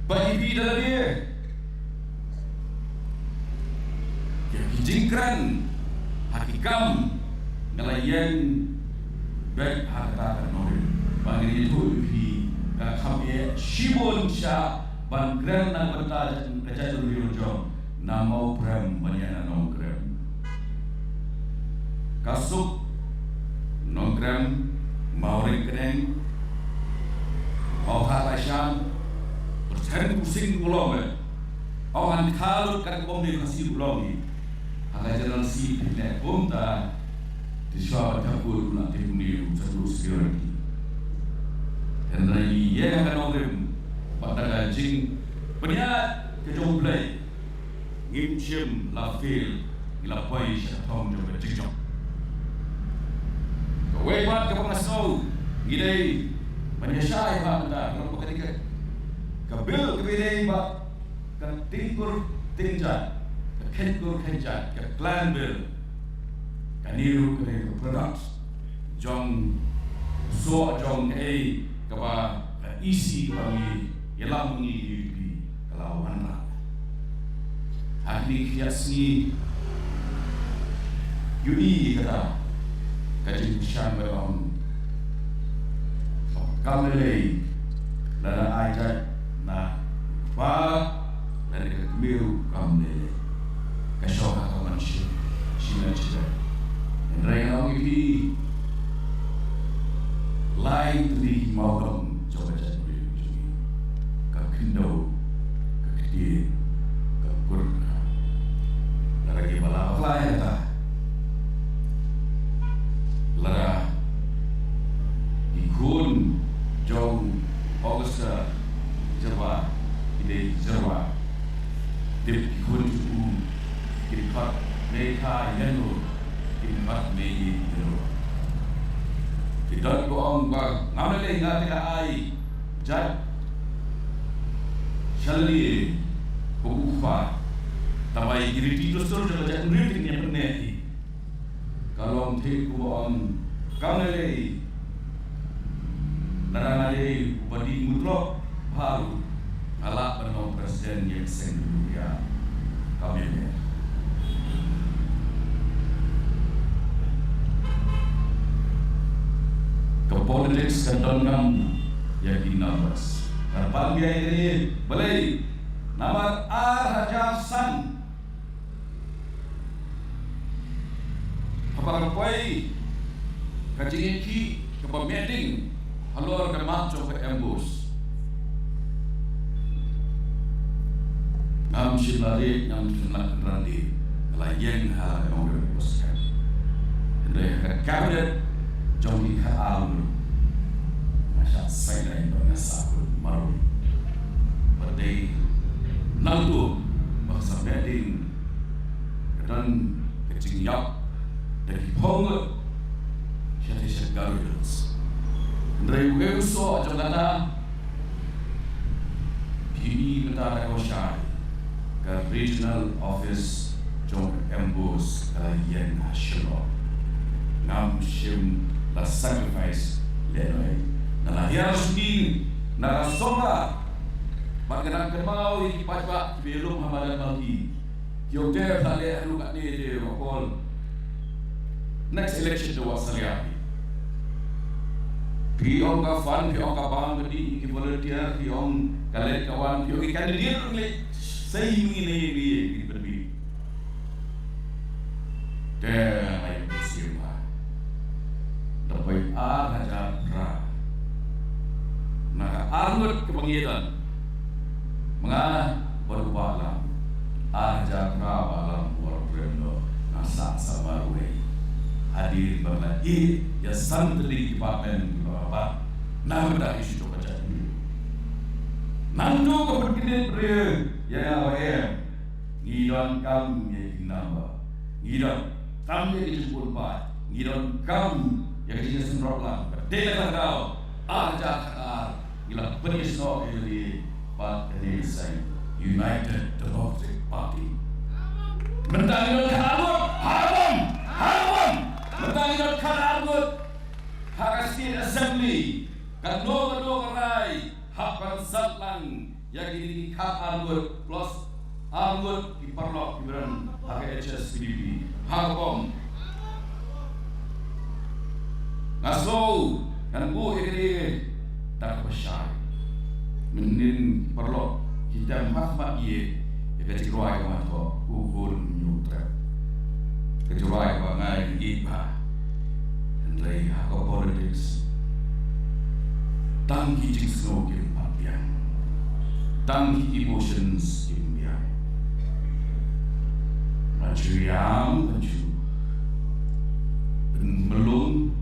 Bagi bidal dia, yang dijingkran hakikam ngelayan baik harta norin. Bagi itu di kami shibon sya bangkran nak bertaja kerja dulu jom. Nama Prem banyak nongkrem. Kasuk nongkrem mauring keneng mau halasan persen pusing ulong awan kalut kan komunikasi ulong ni hal jalan si tidak bonta disuap dapur nak timuni seluruh security dan lagi ia akan nongkrem pada gajing penyiat kejomblai ngimchim la fil ila pai shatong jo bejong ko we bat ka pangaso gidai manyashay ba mata ko ketika kabil kabidai ba kan tingkur tingjan kenkur kenjan ke plan bill kaniru ke products jong so jong kaba isi kami yelam ni UDP kelawan lah ahli kiasni UI kata kaji syam berom kamele lada ajat na fa lada kemiru kamele kashoka kamanshi shina chida rayang UDP lain di maudom coba jadi ka kindo ka kidi ka kurna lagi bala lain ta lara ikun jong Augusta Jawa ide Jawa dip ikun tu kipat mereka yano kipat meyi yano tidak bohong bang ngamale ngati ai jat shalli bukufa tabai diri tidur jaga jat ngriting nya penehi kalau mthi bohong kamale narangale badi mutro baru ala penom presiden yang senduria kabinet ke politics kendongan yang dinabas terbang dia ini boleh nama Raja San kapag poy kajingin ki kapag meeting halor ke macho ke embus ngam silari ngam sunak randi layan hal yang berboskan dari kabinet jom ka alu masya saya ina sakul maru berdei nantu bahasa beding dan kecing yak dari pongo syati syagarudos dari uso jangana kini kata rekosyai ke regional office jom embus kalian nasional ngam shim la sacrifice lenoi na lahir sugi na songa pagkanang kemau iki pajba belum hamadan malki yo ter tale lu kat ni de wakol next election to wasalia piong ka fan piong ka bang di ki volunteer piong kale kawan piong ki kandidat le sai mi ni berbi der ay siapa terbaik Raja Pra maka arut kepengitan mengalah berbalam Raja Pra balam warbrendo nasa sabarwe hadir berlagi ya santri departemen beberapa nama isu coba jadi nandu kepentingan pria ya awam ngidon kam ya nama ngidon kam ya disebut pak ngidon kam yang jadi semprot lah, berdeka kau, ajak kau, gila penisok ini partai saya United Democratic Party. Mentangi haram, mentangi haram, hak state assembly, kado kerai, hak persatlang yang ini hak anggota plus anggota diperlok kiberan hak HSPDP, hak bom. Ngaso kan bu ini tak besar menin perlu kita mahmat ye kecuali kemato ukur nyutra kecuali bangai iba andai aku politics tangki jingsno kim papiang tangki emotions kim biang macuriam penju belum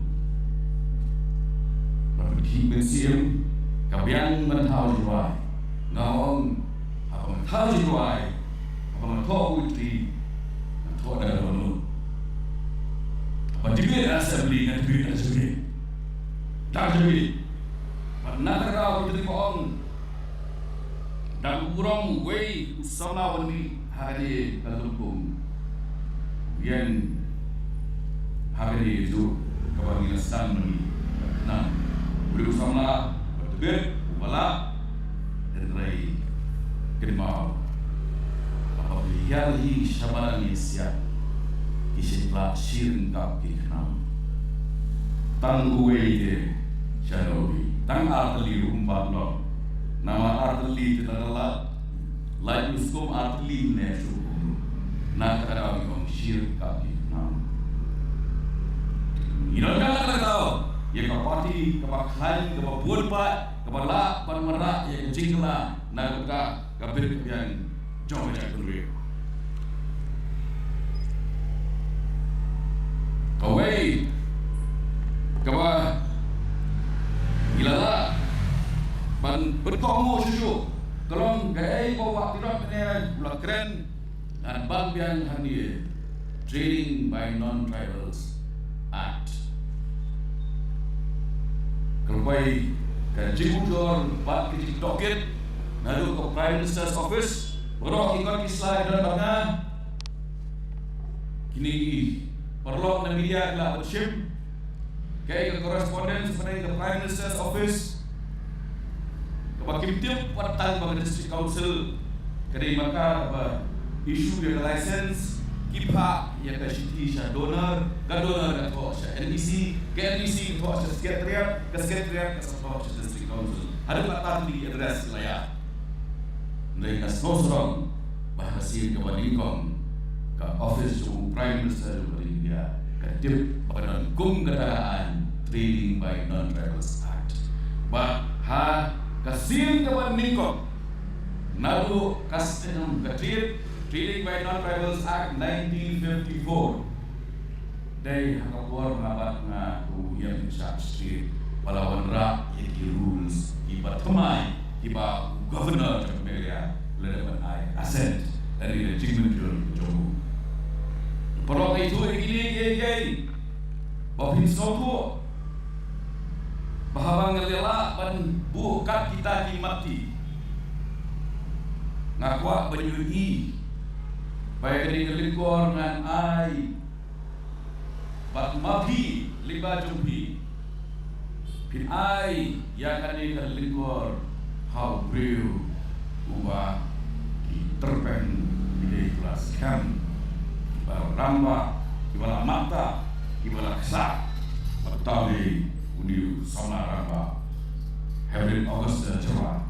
Hibensim kabian mentau jiwai ngawang apa mentau jiwai apa mentau utri mentau ada lalu apa dibir assembly dan dibir assembly tak jadi pernah kau jadi bohong Dan urang wei usama wani hari kalungkum. Yang hari itu kawan inasan mani. Nah, beri usama bertegur, wala dan rai kedemau. Apabila hi syamalan siap kisah siring kap kiknam. Tang wei de syanobi. Tang arteli umpat lo. Nama arteli itu adalah lain uskum arteli nesu. Nak ada orang siring kap kiknam. Ino jangan tahu. Ya kapati, kapaklan, kapabulpa, kapala, panmara, ya kecingla, nak kapir yang jauh dari dunia. Kawai, kawa, ilala, pan berkomu susu, tolong gay bawa tidak punya bulan keren dan bang yang hadir, Trading by Non-Tribals Act. Kerpai kajibujor bat kecil doket, lalu ke Prime Minister's Office, berok ikut Islam dan bangga. Kini perlu media adalah bership, kayak correspondence pada ke Prime Minister's Office, kebakim tiap partang bagi District Council, kedai maka isu yang license, kipa yang kasih sah donor, donor atau sah NBC, NBC atau sah sekretariat atau sah District Council. Ada patah di address layak. Mereka sosok bahasin kebandingkan ke Office of Prime Minister di India, ke tip pada kum keadaan Trading by Non-Tribals Act. Bah kasih kebandingkan, nalu kasih ke Trading by Non-Tribals Act 1954 dari hakapuar mengabat ngaku yang besar street palawan rak yang di rules iba temai iba governor of Amerika ledakan aset dari regiment jomu perlu itu begini bahwa sopo bahwa ngelela pan bukan kita dimati ngakwa benyui baik di kelingkor dengan ai bat mabi liba jumpi pin ai yang kan di kelingkor how breu uba di terpen di kelas kam baru ramba ibala mata ibala kesak batali uniu sona ramba Hebrin August cerah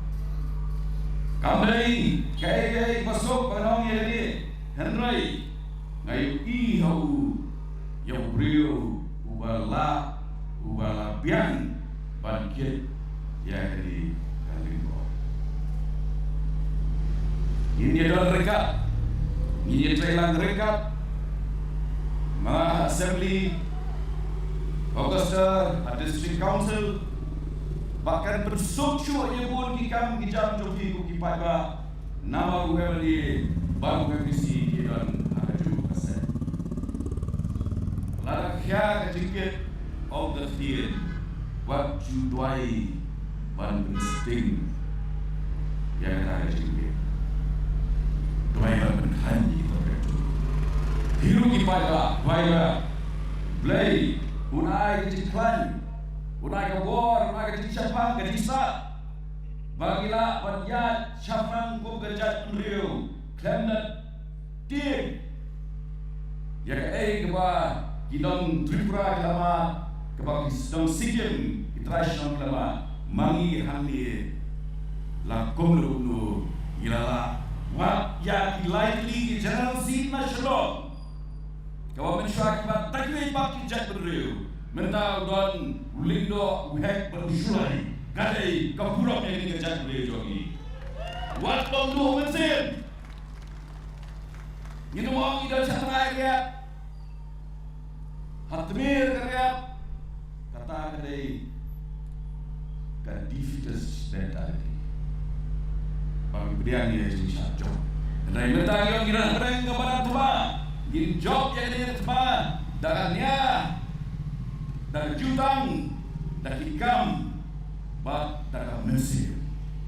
kamdai kai masuk penong ini Henry ngayu ihau yang brio ubala biang bangkit ya di kalingko ini adalah rekat ini trailang rekat ma assembly Augusta District Council bahkan bersuksu ia pun kikam kijam joki kukipai ba nama gue di bang komisi dan ada juga persen. Lalu kia kecikit of the field, what you do ban insting yang ada kecikit. Doai ban kanji itu. Hiru kipada, doai play, unai keciklan, unai kabor, unai kecik siapang, kecik sat. Bagilah banyak siapang ku kejat beliau. Kena tim yang keba kidong Tripura kelama keba kidong Sikkim international kelama mangi hamil lakom lu ilala wat ya likely general seat national keba mensyuak keba takwi baki jat beriu mentau don ulindo uhek berusulai kadai kapurok yang kejat beriu jogi wat bom lu mensin Ini mau kita cakap dia, hatmir kerja, kata kedai, kadifitas mentality. Bagi beriang dia jadi satu. Kedai mentang yang kira kereng kepada Tuhan, gin job yang dia Tuhan, darahnya, darah jutang, darah ikam, bat darah Mesir,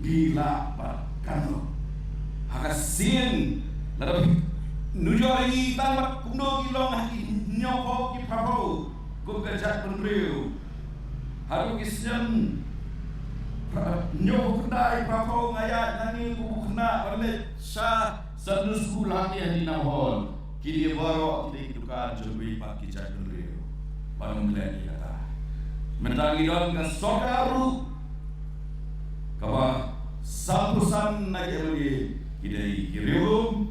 gila bat kano. akasin lalu nujori tamat kuno kilong nyoko ki prapo kum kajat penriu haru kisnyam nyoko kendai prapo ngayat nani kubukna balik sah sanus ulang ya di nahon kini baru kita hidupan jodoh pak kajat penriu bangun lagi kata mentagi don ke sokaru kawa sampusan lagi kidai kirium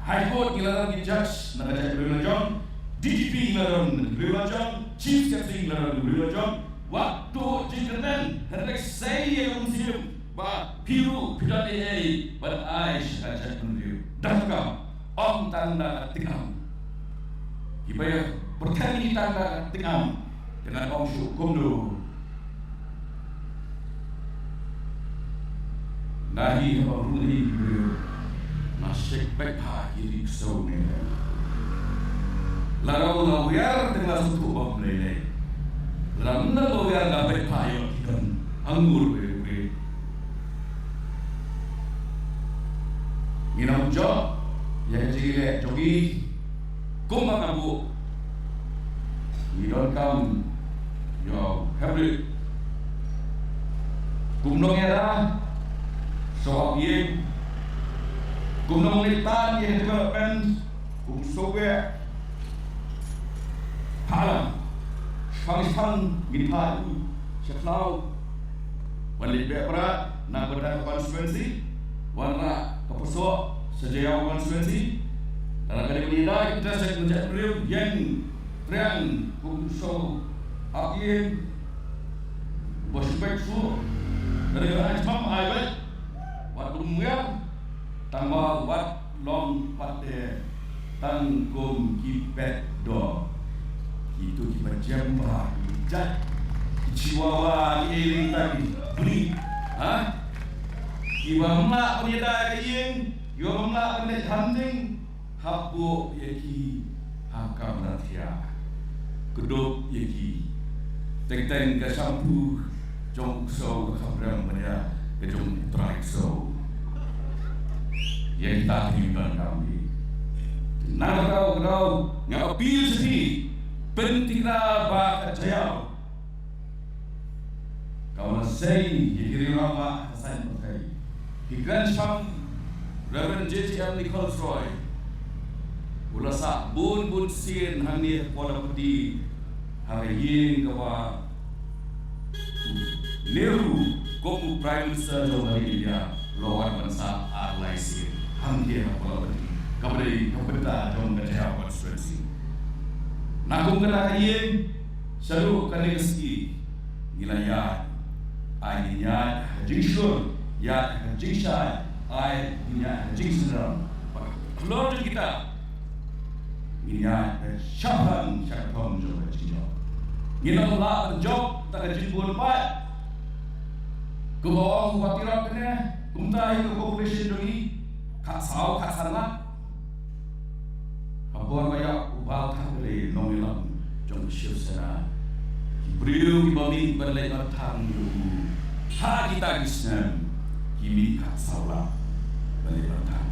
High Court kilaran ki judge nagajak Brilajong, DGP kilaran Brilajong, Chief Justice kilaran Brilajong, waktu jingkatan hendak saya museum ba piru pidan ai ban Aish ajak menriu dakam om tanda tingam kibaya bertani tanda tingam dengan om syukum do nahi horuni beliau nasik baik kiri kesau ni larau lawyer dengan suku bom lele lamna lawyer dapat payo kan anggur be nginam jo yang jile jogi kumang abu idon kam yo habli kumnong era so ye kumnong litan ye development kum sobe halam Fang Gitadu Syaflau Wali Bepra na berada konstituensi warna kepersok sejauh konstituensi dalam kali ini kita saya menjadi beliau yang trian kumso akhir berspeksu dari anjam ayat waktu mulia tambah wat long pate tangkum kipet do itu kita jembah jat Chihuahua ini tadi beli iwa mak penida kayin iwa mak penida handing hapu yaki hakam ratia kedop yaki teng-teng ke sampu jong so kabram pada ke jong trai so yang tak timbang kami nak kau ngapil sedih pentinglah bakat jaya kawan saya kiri lama saya pakai hikran syam Reverend J.T.M. Nicholas Roy ulasa bun sin hani pola putih hari ini kawa Nehru komu Prime Minister Johor India lawan bangsa Arlaisin hamdi pola putih kepada Johor Jaya konstituensi Nakum kena kayin selalu kena keski nilai ayat jingshur ya jingshay ayat jingseram keluarga kita nilai syahan syakam juga jinjo nilai Allah job tak jimbul pat kebawang watirat kena kumtai ke population doi kasau kasana Abuan banyak ubah kali nomilam jom siap sana. Beliau kibami berlai bertang dulu. Ha kita kisah kimi kat saula berlai bertang.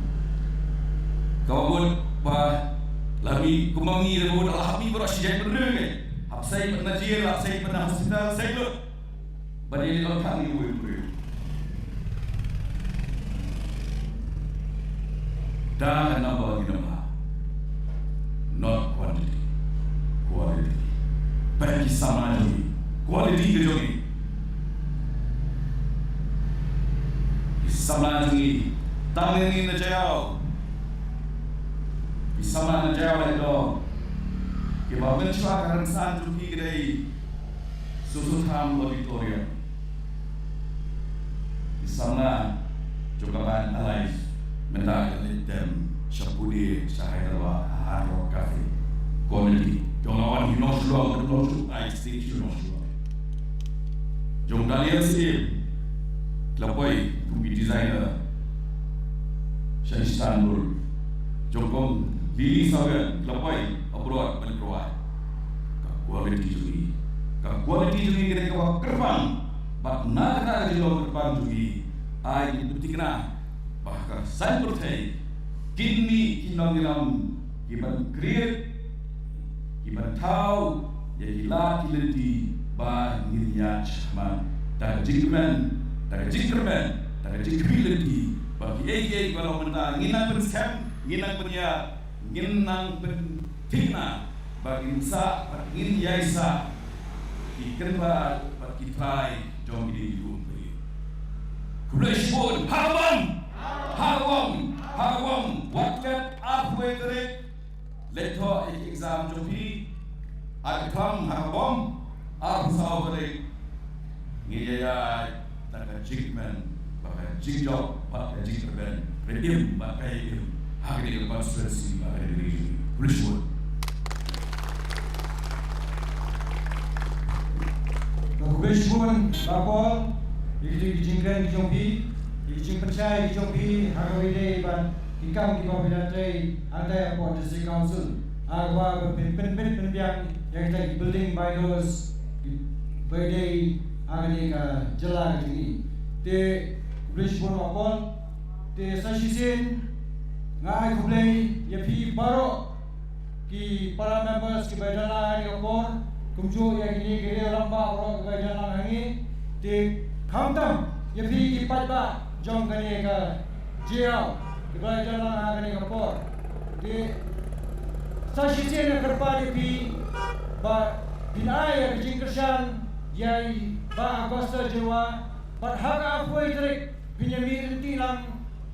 Kau pun bah lami kumangi lemu lami berasijai berdua. Hapsai penajir, hapsai pernah hospital, saya tu berlai bertang ibu beliau. Dan nama kita not quantity, quality. Bagi sama lagi, quality ke jogi. Sama lagi, tangan ini najau. Sama najau itu. Kita mencuba kerana jogi kedai susutan auditorium. Sama juga ban alive mendak litem syapudi sahayalwa haro cafe quality jongawan hinoslo terus I stage hinoslo jong Daniel si lapoi kumbi designer sa Istanbul jongkong Lili sawen lapoi abroad benroa quality juga kita kawa kerbang bat na jilo kerbang juga ai itu tikna bahkan saya bertanya kini kinong iram kiban kriet kiban tahu ya gila kilenti ba nginya chama daga jingkerman daga jingkrilenti bagi ege kalau menang nginang berskam nginang punya nginang pentina bagi musa ngin yaisa ikan ba bagi try jom di dulu Kuleshbon Harwam Wakat Afwe Derek Leto exam Jopi Akram Harwam Arsaw Derek Ngiyaya Taka Jigman Baka Jigjok Baka Jigman Redim Baka Im Hagri Conspiracy Baka Diri Kuleshbon Kuleshbon Bapol Ijing jingkran dijongpi, ijing percaya dijongpi, hargawide ban hikam di bawah lantai andai apa district council, agwa penbiang yang kita building by those by day agni ka jala ini, te Kuleshbon apol, te sasisin ngai kublai yapi baro ki para members ki baidala ni apor kumju yang ini kiri lamba orang baidala ini te Khamtam yapi ki padba jong gane ka jiao ki ba jala gane ka por de sashise na karpa yapi ba binaya ki jingkershan yai ba agosta jewa ba haga apoi trek binyamir tilang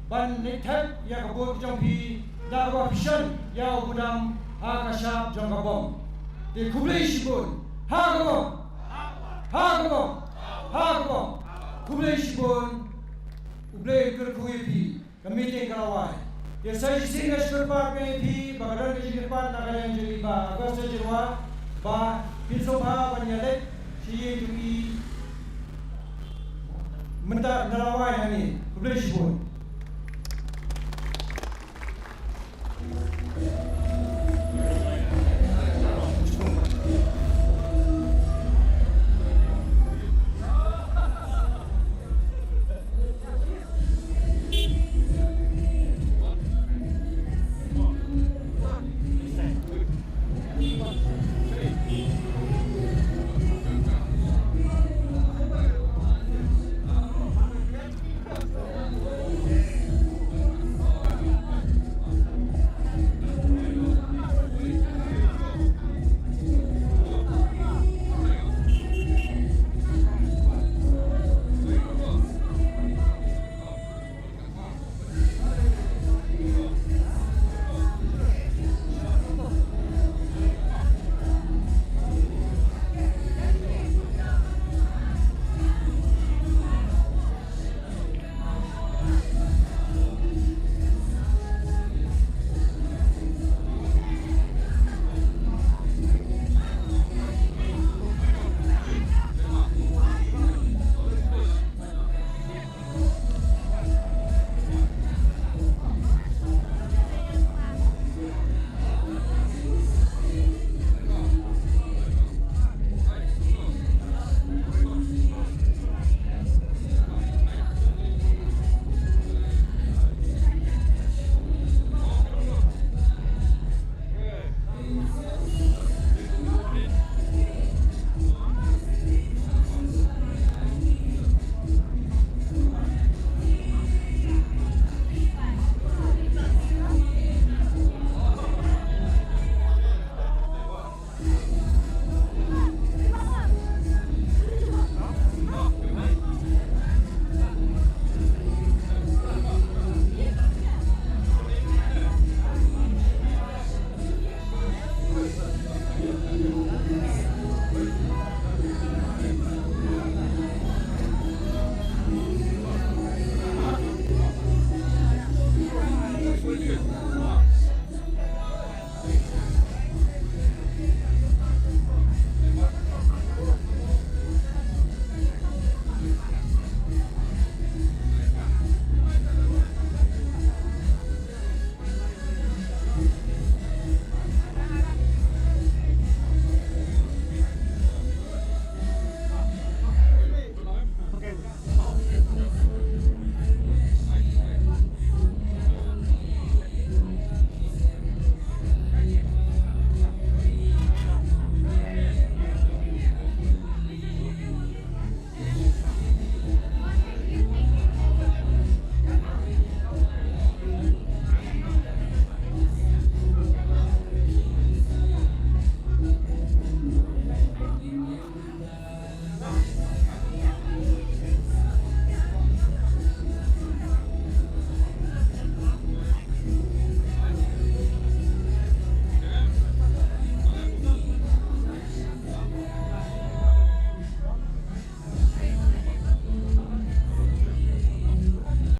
ban nethat ya ka bot jong pi darwa fishan ya budam akashap jong ka bom de Kuleshbon Hagbo Kuleshbon ublei kerkuipi kamite kalawai ya saya singa shurpa pi bagadan ke jirpa nagalan jeri ba agosta jirwa ba pilsoba banyalet siye tui mentar kalawai hani Kuleshbon